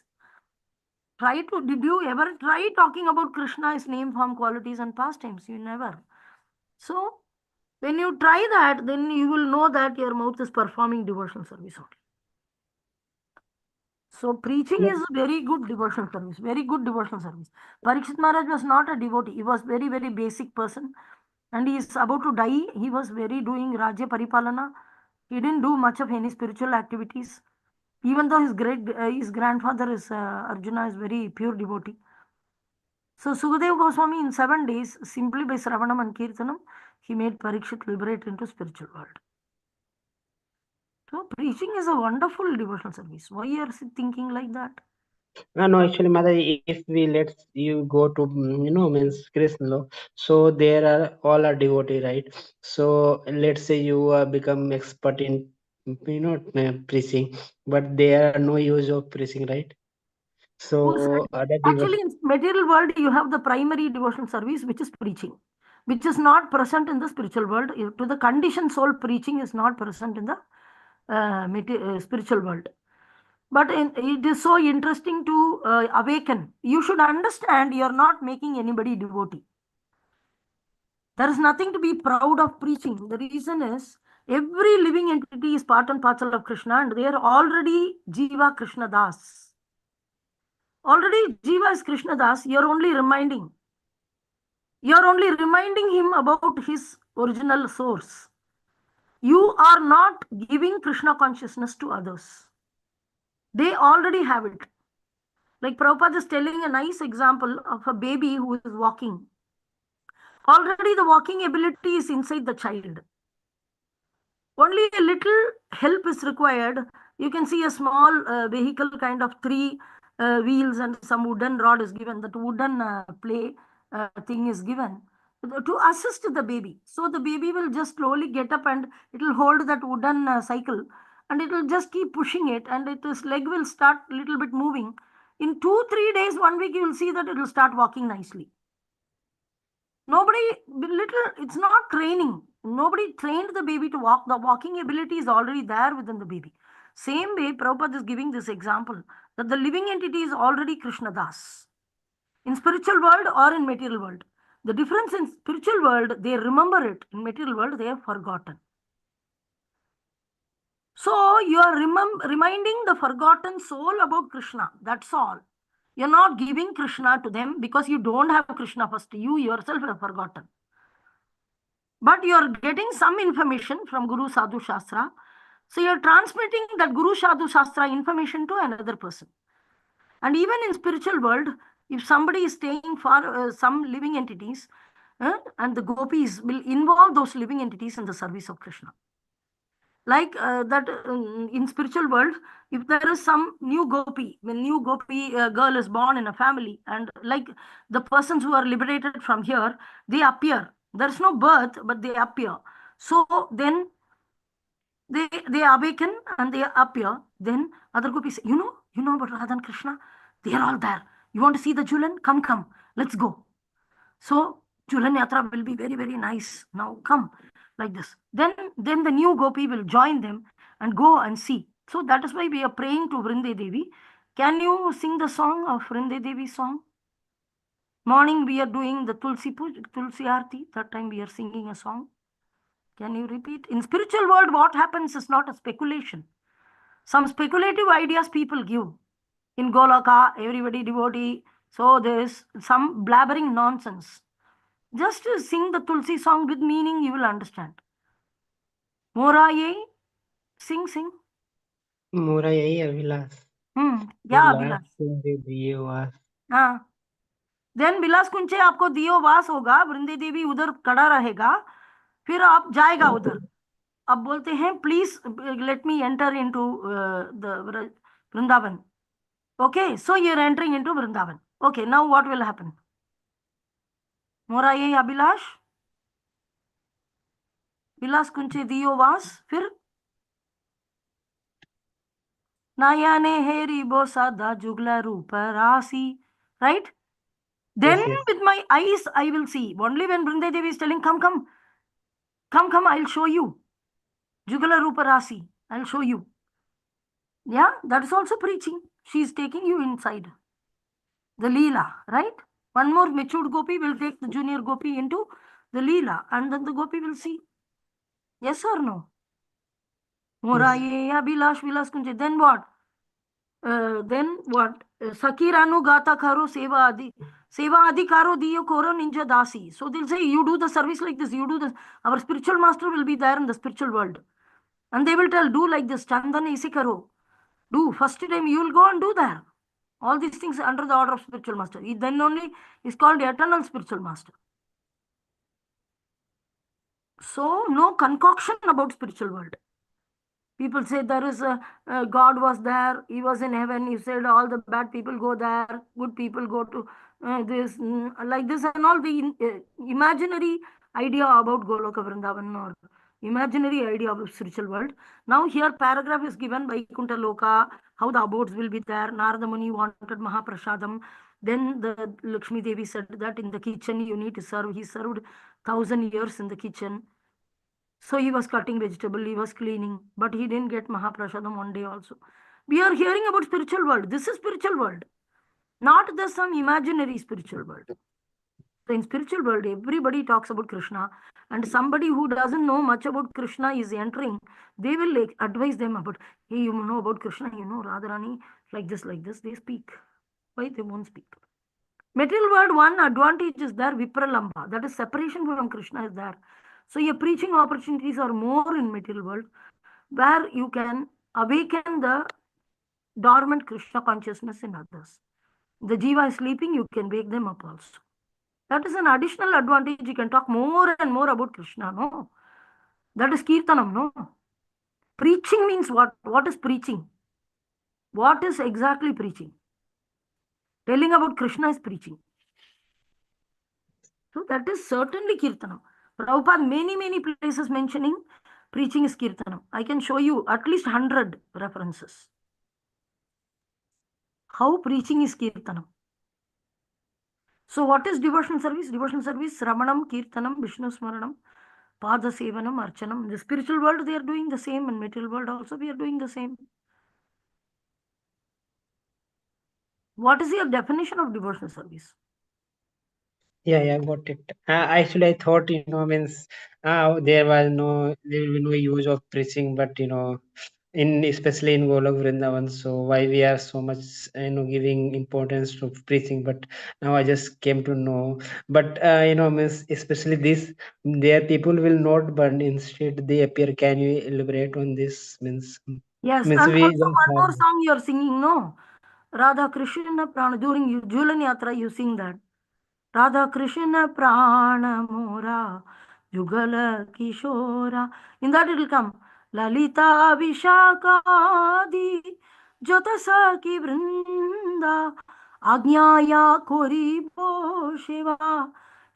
Did you ever try talking about Krishna's name, form, qualities, and pastimes? You never. So, when you try that, then you will know that your mouth is performing devotional service only. So preaching is a very good devotional service, very good devotional service. Parikshit Maharaj was not a devotee. He was very, very basic person. And he is about to die. He was very doing Rajya Paripalana. He didn't do much of any spiritual activities. Even though his grandfather is Arjuna is very pure devotee. So Sukadeva Goswami in 7 days, simply by Sravanam and Kirtanam, he made Parikshit liberate into spiritual world. So preaching is a wonderful devotional service. Why are you thinking like that? No, actually, mother, if we let you go to, means Krishna, so there are all are devotee, right? So let's say you become expert in, preaching, but there are no use of preaching, right? So other Actually, material world, you have the primary devotional service, which is preaching, which is not present in the spiritual world. To the conditioned soul, preaching is not present in the spiritual world. But it is so interesting to awaken. You should understand you are not making anybody devotee. There is nothing to be proud of preaching. The reason is every living entity is part and parcel of Krishna, and they are already Jiva Krishna Das. Already Jiva is Krishna Das. You are only reminding. You are only reminding him about his original source. You are not giving Krishna consciousness to others. They already have it. Like Prabhupada is telling a nice example of a baby who is walking. Already the walking ability is inside the child. Only a little help is required. You can see a small vehicle, kind of 3 wheels and some wooden rod is given. That wooden play thing is given to assist the baby. So the baby will just slowly get up and it will hold that wooden cycle, and it will just keep pushing it, and its leg will start a little bit moving. In 2-3 days, 1 week, you will see that it will start walking nicely. It's not training. Nobody trained the baby to walk. The walking ability is already there within the baby. Same way, Prabhupada is giving this example that the living entity is already Krishna Das. In spiritual world or in material world. The difference in spiritual world, they remember it. In material world, they have forgotten. So you are reminding the forgotten soul about Krishna. That's all. You're not giving Krishna to them because you don't have Krishna first. You yourself have forgotten. But you're getting some information from Guru Sadhu Shastra. So you're transmitting that Guru Sadhu Shastra information to another person. And even in spiritual world, if somebody is staying for some living entities, and the gopis will involve those living entities in the service of Krishna. Like that in spiritual world, if there is some new gopi, when new gopi girl is born in a family, and like the persons who are liberated from here, they appear. There's no birth, but they appear. So then they awaken and they appear. Then other gopis say, you know about Radha and Krishna? They are all there. You want to see the Julan? Come, let's go. So Julan Yatra will be very, very nice. Now come, like this. Then the new gopi will join them and go and see. So that is why we are praying to Vrinde Devi. Can you sing the song of Vrinde Devi song? Morning we are doing the Tulsi Aarti. That time we are singing a song. Can you repeat? In spiritual world, what happens is not a speculation. Some speculative ideas people give. In Goloka, everybody devotee. So there is some blabbering nonsense. Just to sing the Tulsi song with meaning, you will understand. Moraye, sing. मोरा यही Abhilash Yeah, विलास Vilas. तुझे दिए वास हाँ. Then Vilas Kuche आपको दियो वास होगा, वृंदे देवी उधर खड़ा रहेगा, फिर आप जाएगा उधर. अब बोलते हैं please let me enter into the Vrindavan. Okay, so you're entering into Vrindavan. Okay, now what will happen? Moraye Abhilash, Vilas Kunche Diyo Vas, फिर Nayane Heri Bosada Jugla Rupa Rasi, right? Then yes. with my eyes I will see. Only when Vrinda Devi is telling, come, I'll show you. Jugala Rupa Rasi, I'll show you. Yeah, that is also preaching. She is taking you inside. The Leela, right? One more matured gopi will take the junior gopi into the Leela, and then the gopi will see. Yes or no? Moraye Abhilash Vilas Kunje. Then what? Sakiranu Gata Karo Seva Adi Karo Diyo Koro Ninja Dasi. So they'll say, you do the service like this, you do this. Our spiritual master will be there in the spiritual world. And they will tell, do like this, Chandana Isi Karo. Do. First time you will go and do that. All these things under the order of spiritual master. Then only is called the eternal spiritual master. So no concoction about spiritual world. People say there is a God was there, he was in heaven, he said all the bad people go there, good people go to this, like this, and all the imaginary idea about Goloka Vrindavan or imaginary idea of spiritual world. Now here paragraph is given by Vaikuntha Loka, how the abodes will be there. Narada Muni wanted Mahaprasadam. Then the Lakshmi Devi said that in the kitchen you need to serve. He served 1,000 years in the kitchen. So he was cutting vegetable, he was cleaning, but he didn't get Mahaprashadam one day also. We are hearing about spiritual world. This is spiritual world, not the some imaginary spiritual world. So in spiritual world, everybody talks about Krishna, and somebody who doesn't know much about Krishna is entering. They will like advise them about, hey, you know about Krishna, you know Radharani, like this, like this. They speak. Why they won't speak? Material world, one advantage is there, Vipralamba. That is separation from Krishna is there. So your preaching opportunities are more in material world, where you can awaken the dormant Krishna consciousness in others. The jiva is sleeping, you can wake them up also. That is an additional advantage. You can talk more and more about Krishna, no? That is Kirtanam, no? Preaching means what? What is preaching? What is exactly preaching? Telling about Krishna is preaching. So that is certainly Kirtanam. Prabhupada, many places mentioning preaching is Kirtanam. I can show you at least 100 references. How preaching is Kirtanam. So what is devotional service? Devotional service, Ramanam, Kirtanam, Vishnu Smaranam, Pada Sevanam, Archanam. In the spiritual world, they are doing the same. In material world also, we are doing the same. What is your definition of devotional service? Yeah, got it. Actually, I thought, means there will be no use of preaching, but especially in Golok Vrindavan. So why we are so much giving importance to preaching, but now I just came to know. But means especially this, there people will not burn, instead they appear. Can you elaborate on this? Yes, Means and we also just one have. more song you are singing, no? Radha Krishna Prana. During Julan Yatra, you sing that. Radha Krishna Prana Mora Yugala Kishora. In that it will come. Lalita Vishakadi Jota Saki Vrinda Agnyaya Koribo Shiva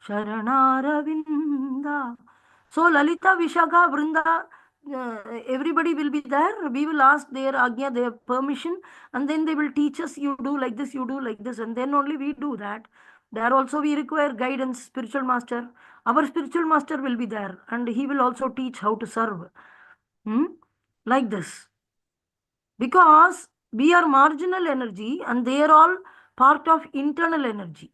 Sharanaravinda. So Lalita Vishaka Vrinda, everybody will be there. We will ask their Agnya, their permission, and then they will teach us, you do like this, you do like this, and then only we do that. There also we require guidance, spiritual master. Our spiritual master will be there, and he will also teach how to serve. Like this. Because we are marginal energy and they are all part of internal energy.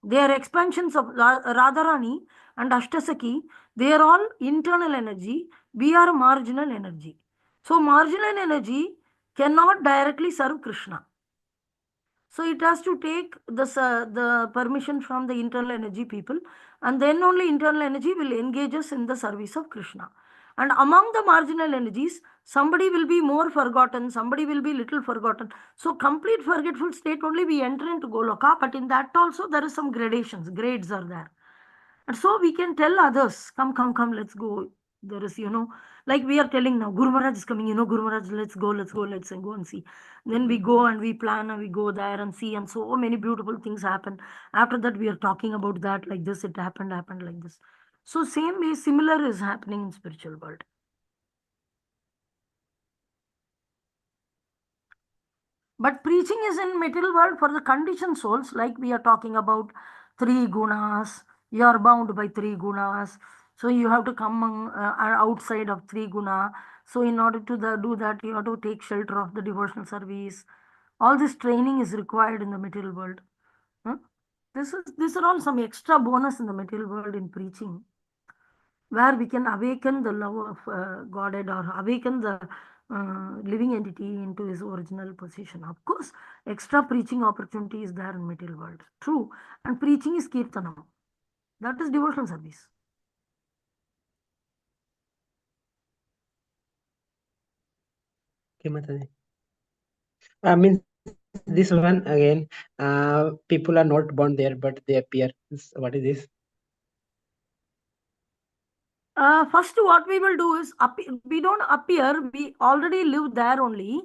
They are expansions of Radharani and Ashtasaki. They are all internal energy. We are marginal energy. So marginal energy cannot directly serve Krishna. So it has to take the permission from the internal energy people, and then only internal energy will engage us in the service of Krishna. And among the marginal energies, somebody will be more forgotten, somebody will be little forgotten. So complete forgetful state only we enter into Goloka, but in that also there is some gradations, grades are there. And so we can tell others, come, let's go. There is, like we are telling now, Guru Maharaj is coming, Guru Maharaj, let's go and see. Then we go and we plan and we go there and see, and so many beautiful things happen. After that, we are talking about that, like this, it happened like this. So same way, similar is happening in spiritual world. But preaching is in material world for the conditioned souls, like we are talking about 3 gunas. You are bound by 3 gunas. So you have to come outside of 3 guna. So in order to do that, you have to take shelter of the devotional service. All this training is required in the material world. These are all some extra bonus in the material world in preaching, where we can awaken the love of Godhead, or awaken the living entity into his original position. Of course, extra preaching opportunity is there in material world. True. And preaching is Kirtanam. That is devotional service. Okay, Mataji. Means this one again, people are not born there, but they appear. What is this? First, what we will do is, we don't appear, we already live there only.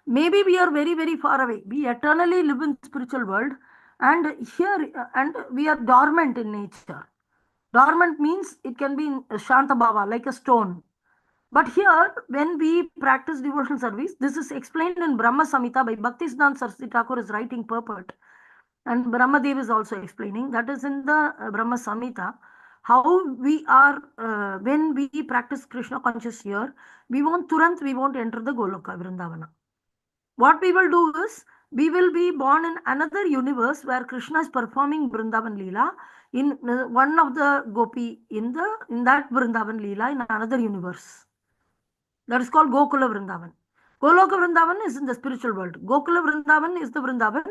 Maybe we are very far away. We eternally live in spiritual world, and here, and we are dormant in nature. Dormant means it can be in Shanta Bhava, like a stone. But here, when we practice devotional service, this is explained in Brahma Samhita by Bhaktisiddhanta Saraswati Thakur is writing purport. And Brahmadev is also explaining, that is in the Brahma Samhita, how we are, when we practice Krishna conscious here, we won't enter the Goloka Vrindavana. What we will do is, we will be born in another universe where Krishna is performing Vrindavan Leela in one of the gopi in that Vrindavan Leela in another universe. That is called Gokula Vrindavan. Goloka Vrindavan is in the spiritual world. Gokula Vrindavan is the Vrindavan,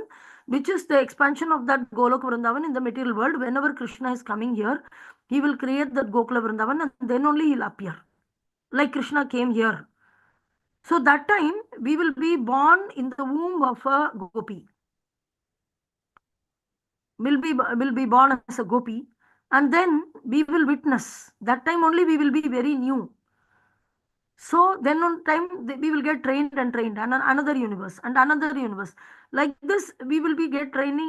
which is the expansion of that Goloka Vrindavan in the material world. Whenever Krishna is coming here, he will create that Gokula Vrindavan and then only he will appear. Like Krishna came here. So that time, we will be born in the womb of a gopi. Will be born as a gopi. And then we will witness. That time only we will be very new. So then on time, we will get trained and another universe and another universe. Like this, we will be trained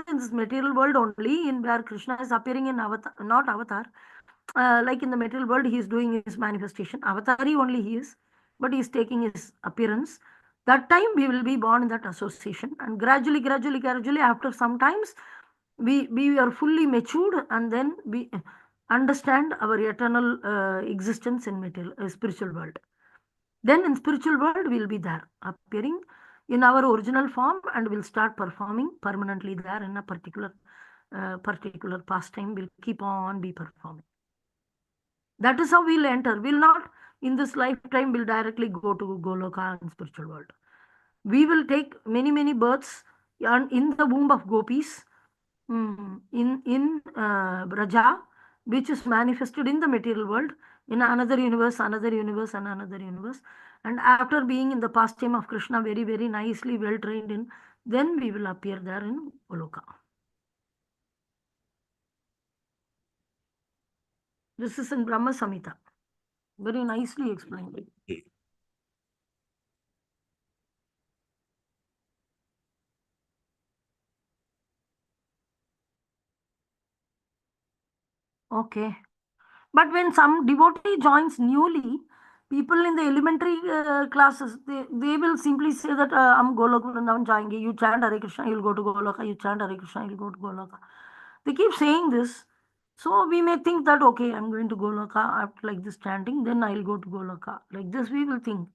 in this material world only, in where Krishna is appearing in avatar, not avatar. Like in the material world, he is doing his manifestation. Avatari only he is, but he is taking his appearance. That time we will be born in that association, and gradually, after some times, we are fully matured, and then we understand our eternal existence in material spiritual world. Then in spiritual world, we'll be there, appearing in our original form, and we'll start performing permanently there in a particular pastime. We'll keep on be performing. That is how we'll enter. We'll not, in this lifetime, we'll directly go to Goloka and spiritual world. We will take many births in the womb of gopis, in Braja, which is manifested in the material world, in another universe, and another universe. And after being in the pastime of Krishna, very nicely well trained in, then we will appear there in Goloka. This is in Brahma Samhita. Very nicely explained. Okay. But when some devotee joins newly, people in the elementary classes, they will simply say that I'm Goloka Vrindavan jayenge. You chant Hare Krishna, you'll go to Goloka. You chant Hare Krishna, you'll go to Goloka. They keep saying this. So we may think that, okay, I'm going to Goloka after like this chanting, then I'll go to Goloka. Like this we will think.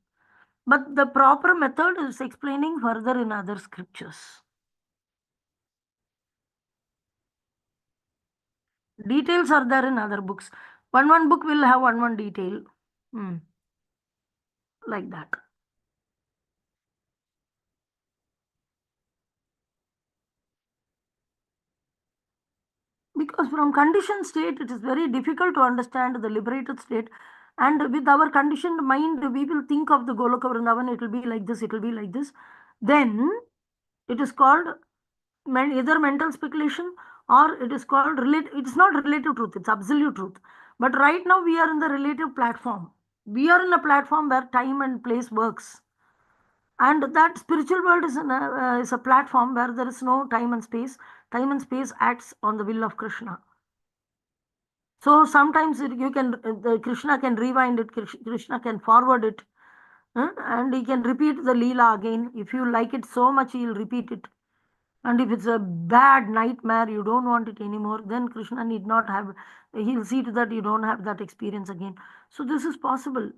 But the proper method is explaining further in other scriptures. Details are there in other books. One book will have one detail. Like that. Because from conditioned state, it is very difficult to understand the liberated state. And with our conditioned mind, we will think of the Goloka Vrindavan, it will be like this, it will be like this. Then it is called either mental speculation, or it is called it is not relative truth, it's absolute truth. But right now we are in the relative platform. We are in a platform where time and place works. And that spiritual world is a platform where there is no time and space. Time and space acts on the will of Krishna. So sometimes Krishna can rewind it, Krishna can forward it, and he can repeat the Leela again. If you like it so much, he'll repeat it. And if it's a bad nightmare, you don't want it anymore, then Krishna need not have, he'll see to that you don't have that experience again. So this is possible.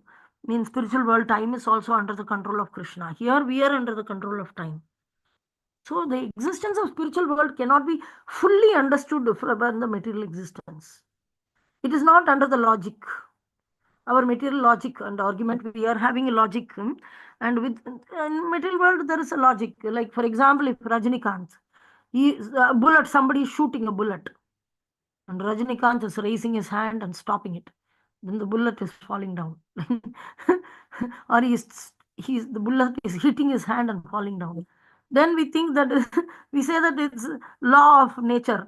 In spiritual world, time is also under the control of Krishna. Here we are under the control of time. So the existence of spiritual world cannot be fully understood from the material existence. It is not under the logic. Our material logic and argument, we are having a logic. And with in material world, there is a logic. Like, for example, if Rajinikanth, somebody is shooting a bullet, and Rajinikanth is raising his hand and stopping it, then the bullet is falling down. Or the bullet is hitting his hand and falling down. Then we think that we say that it's law of nature.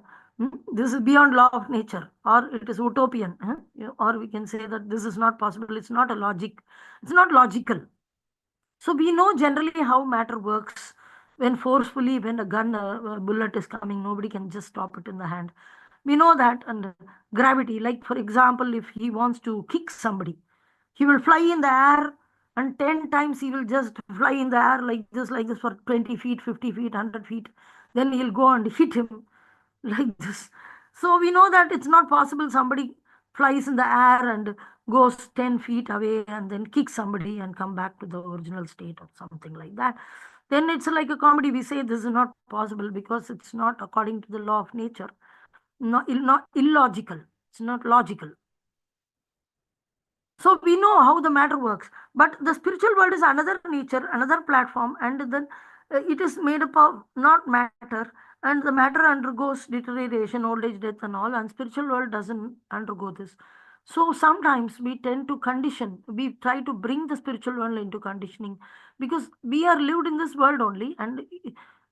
This is beyond law of nature, or it is utopian. Or we can say that this is not possible. It's not a logic. It's not logical. So we know generally how matter works. When forcefully, when a gun, a bullet is coming, nobody can just stop it in the hand. We know that. And gravity, like for example, if he wants to kick somebody, he will fly in the air, and 10 times he will just fly in the air like this for 20 feet, 50 feet, 100 feet. then he'll go and hit him like this. So we know that it's not possible somebody flies in the air and goes 10 feet away and then kicks somebody and come back to the original state or something like that. Then it's like a comedy. We say this is not possible because it's not according to the law of nature, not illogical. It's not logical. So we know how the matter works, but the spiritual world is another nature, another platform, and then it is made up of not matter, and the matter undergoes deterioration, old age, death, and all, and spiritual world doesn't undergo this. So sometimes we tend to condition, we try to bring the spiritual world into conditioning because we are lived in this world only, and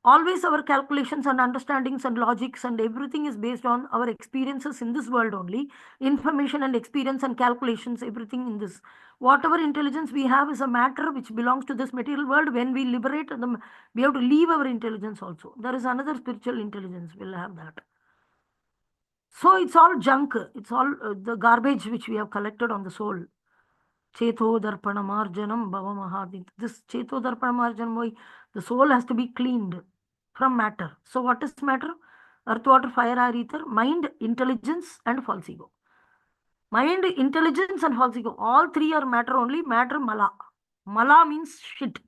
always our calculations and understandings and logics and everything is based on our experiences in this world only. Information and experience and calculations, everything in this. Whatever intelligence we have is a matter which belongs to this material world. When we liberate them, we have to leave our intelligence also. There is another spiritual intelligence, we'll have that. So it's all junk. It's all the garbage which we have collected on the soul. Cheto Darpanamarjanam Bhava Mahadit. This Cheto Darpanamarjanam, the soul has to be cleaned from matter. So what is matter? Earth, water, fire, air, ether, mind, intelligence, and false ego. Mind, intelligence, and false ego. All three are matter only. Matter, mala. Mala means shit.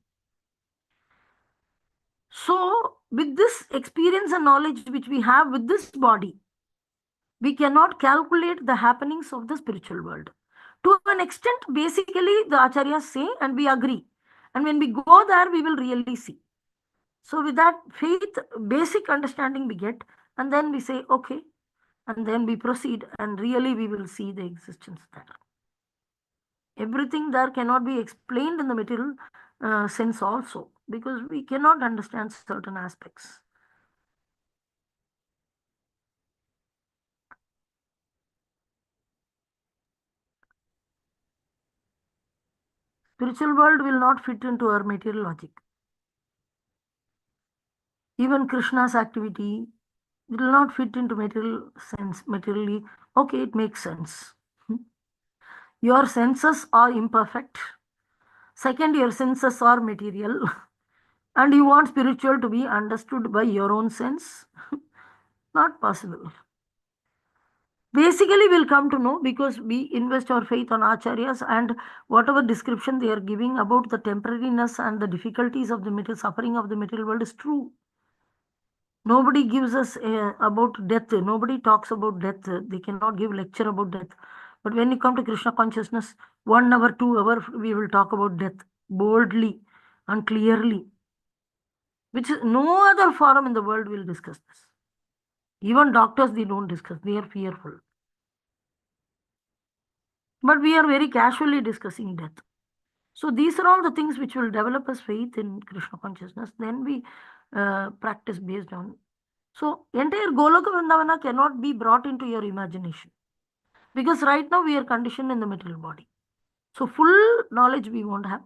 So with this experience and knowledge which we have with this body, we cannot calculate the happenings of the spiritual world. To an extent, basically, the acharyas say, and we agree. And when we go there, we will really see. So with that faith, basic understanding we get, and then we say, okay, and then we proceed, and really we will see the existence there. Everything there cannot be explained in the material sense also, because we cannot understand certain aspects. Spiritual world will not fit into our material logic. Even Krishna's activity will not fit into material sense, materially. Okay, it makes sense. Your senses are imperfect. Second, your senses are material. And you want spiritual to be understood by your own sense? Not possible. Basically, we'll come to know because we invest our faith on acharyas, and whatever description they are giving about the temporariness and the difficulties of the material suffering of the material world is true. Nobody gives us about death. Nobody talks about death. They cannot give lecture about death. But when you come to Krishna consciousness, 1 hour, 2 hours, we will talk about death boldly and clearly, which is no other forum in the world will discuss this. Even doctors, they don't discuss. They are fearful. But we are very casually discussing death. So these are all the things which will develop us faith in Krishna consciousness. Then we practice based on. So entire Goloka Vrindavana cannot be brought into your imagination. Because right now we are conditioned in the material body. So full knowledge we won't have.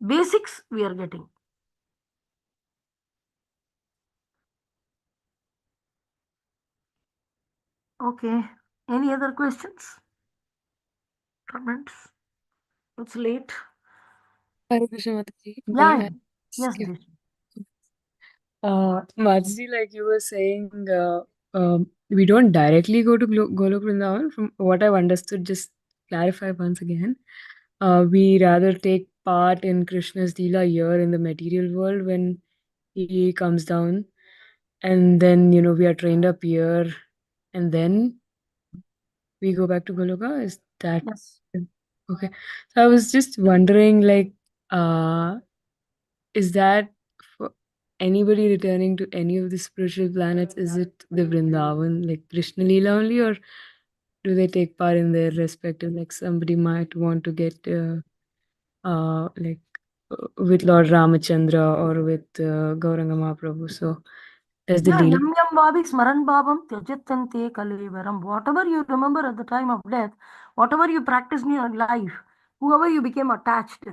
Basics we are getting. Okay. Any other questions? Comments? It's late. Hare Krishna Mataji. Yeah. May I Yes, ask you? Desh. Mataji, like you were saying, we don't directly go to Golok Vrindavan. From what I've understood, just clarify once again. We rather take part in Krishna's Leela here in the material world when he comes down, and then we are trained up here, and then we go back to Goloka. Is that Yes. okay? So I was just wondering, like, is that for anybody returning to any of the spiritual planets? Is it the Vrindavan, like Krishna Leela only, or do they take part in their respective? Like somebody might want to get like with Lord Ramachandra or with Gauranga Mahaprabhu. So does the Yeah, Leela? yam yam babi smaran babam tyajatante kalevaram. Whatever you remember at the time of death, whatever you practice in your life, whoever you became attached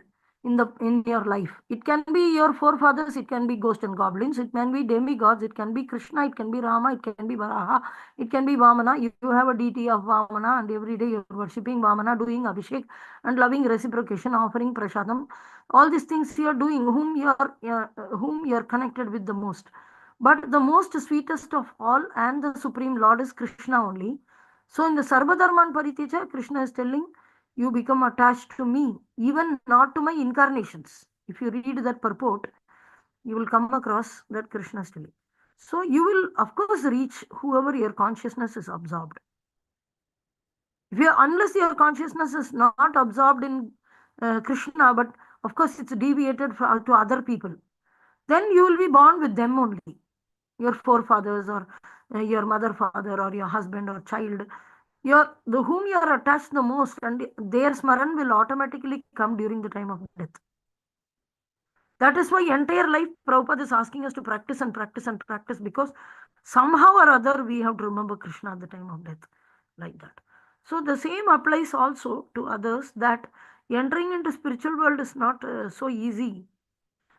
in your life, it can be your forefathers, it can be ghosts and goblins, it can be demigods, it can be Krishna, it can be Rama, it can be Varaha, it can be Vamana. You have a deity of Vamana, and every day you're worshipping Vamana, doing Abhishek and loving reciprocation, offering prasadam. All these things you are doing, whom you are connected with the most. But the most sweetest of all and the Supreme Lord is Krishna only. So in the Sarvadharman Pariteja, Krishna is telling, you become attached to me, even not to my incarnations. If you read that purport, you will come across that Krishna is telling. So you will, of course, reach whoever your consciousness is absorbed. Unless your consciousness is not absorbed in Krishna, but of course it's deviated to other people, then you will be born with them only. Your forefathers or your mother, father, or your husband or child, whom you are attached the most, and their smaran will automatically come during the time of death. That is why entire life Prabhupada is asking us to practice and practice and practice, because somehow or other we have to remember Krishna at the time of death, like that. So the same applies also to others, that entering into spiritual world is not so easy.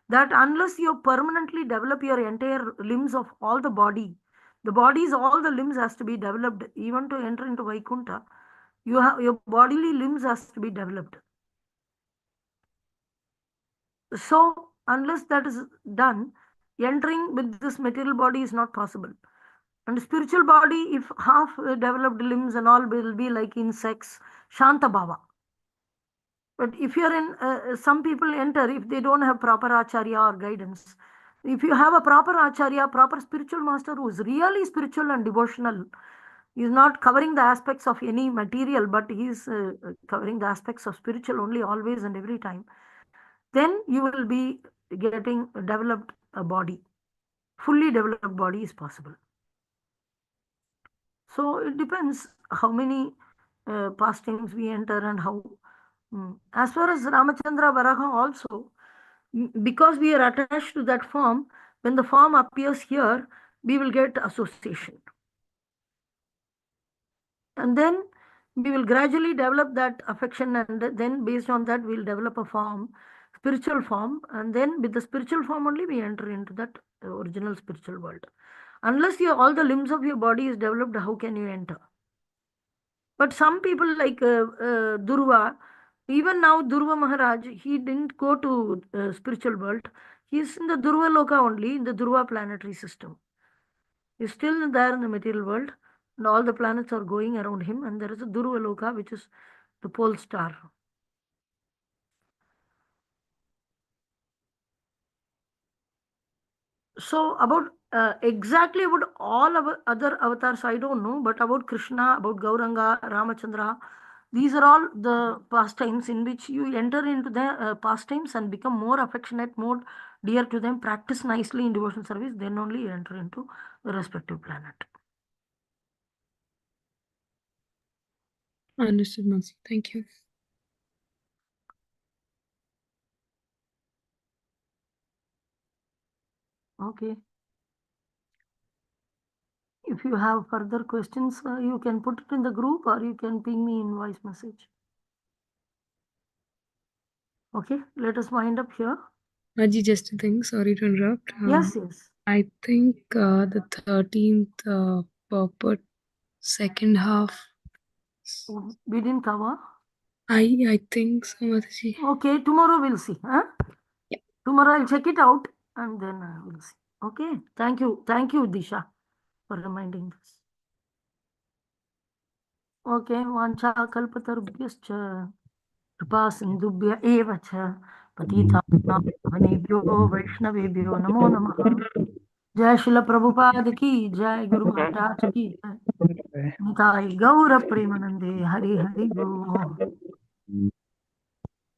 That unless you permanently develop your entire limbs of all the bodies, all the limbs has to be developed, even to enter into Vaikuntha, your bodily limbs has to be developed. So unless that is done, entering with this material body is not possible. And spiritual body, if half developed limbs and all, will be like insects, Shanta Bhava. But if you're in, some people enter, if they don't have proper acharya or guidance. If you have a proper acharya, proper spiritual master who is really spiritual and devotional, he is not covering the aspects of any material, but he is covering the aspects of spiritual only, always and every time, then you will be getting developed a body. Fully developed body is possible. So it depends how many pastimes we enter and how. As far as Ramachandra Varaha also, because we are attached to that form, when the form appears here, we will get association. And then we will gradually develop that affection, and then based on that, we'll develop a form, spiritual form, and then with the spiritual form only we enter into that original spiritual world. Unless all the limbs of your body is developed, how can you enter? But some people like Durva, even now Durva Maharaj, he didn't go to spiritual world. He's in the Durva Loka only, in the Durva planetary system. He's still there in the material world, and all the planets are going around him, and there is a Durva Loka, which is the pole star. So about exactly about all our other avatars, I don't know, but about Krishna, about Gauranga, Ramachandra, these are all the pastimes in which you enter into the pastimes and become more affectionate, more dear to them, practice nicely in devotional service, then only you enter into the respective planet. Understood, Masi. Thank you. Okay. If you have further questions, you can put it in the group or you can ping me in voice message. Okay, let us wind up here. Maji, just a thing, sorry to interrupt. Yes, yes. I think the 13th purport, second half, We didn't cover. I think so, Mataji. Okay, tomorrow we'll see. Huh? Yeah. Tomorrow I'll check it out and then we'll see. Okay, thank you. Thank you, Disha, for reminding this. Okay, Vancha Kalpatarubhyascha Kripa Sindhubhya Eva Cha Patithanebhyo Vaishnavebhyo Namo Namaha. Jai Srila Prabhupada ki Jai Guru Maharaj ki Jai Nitai Gaura Premanande Hari Hari Bo.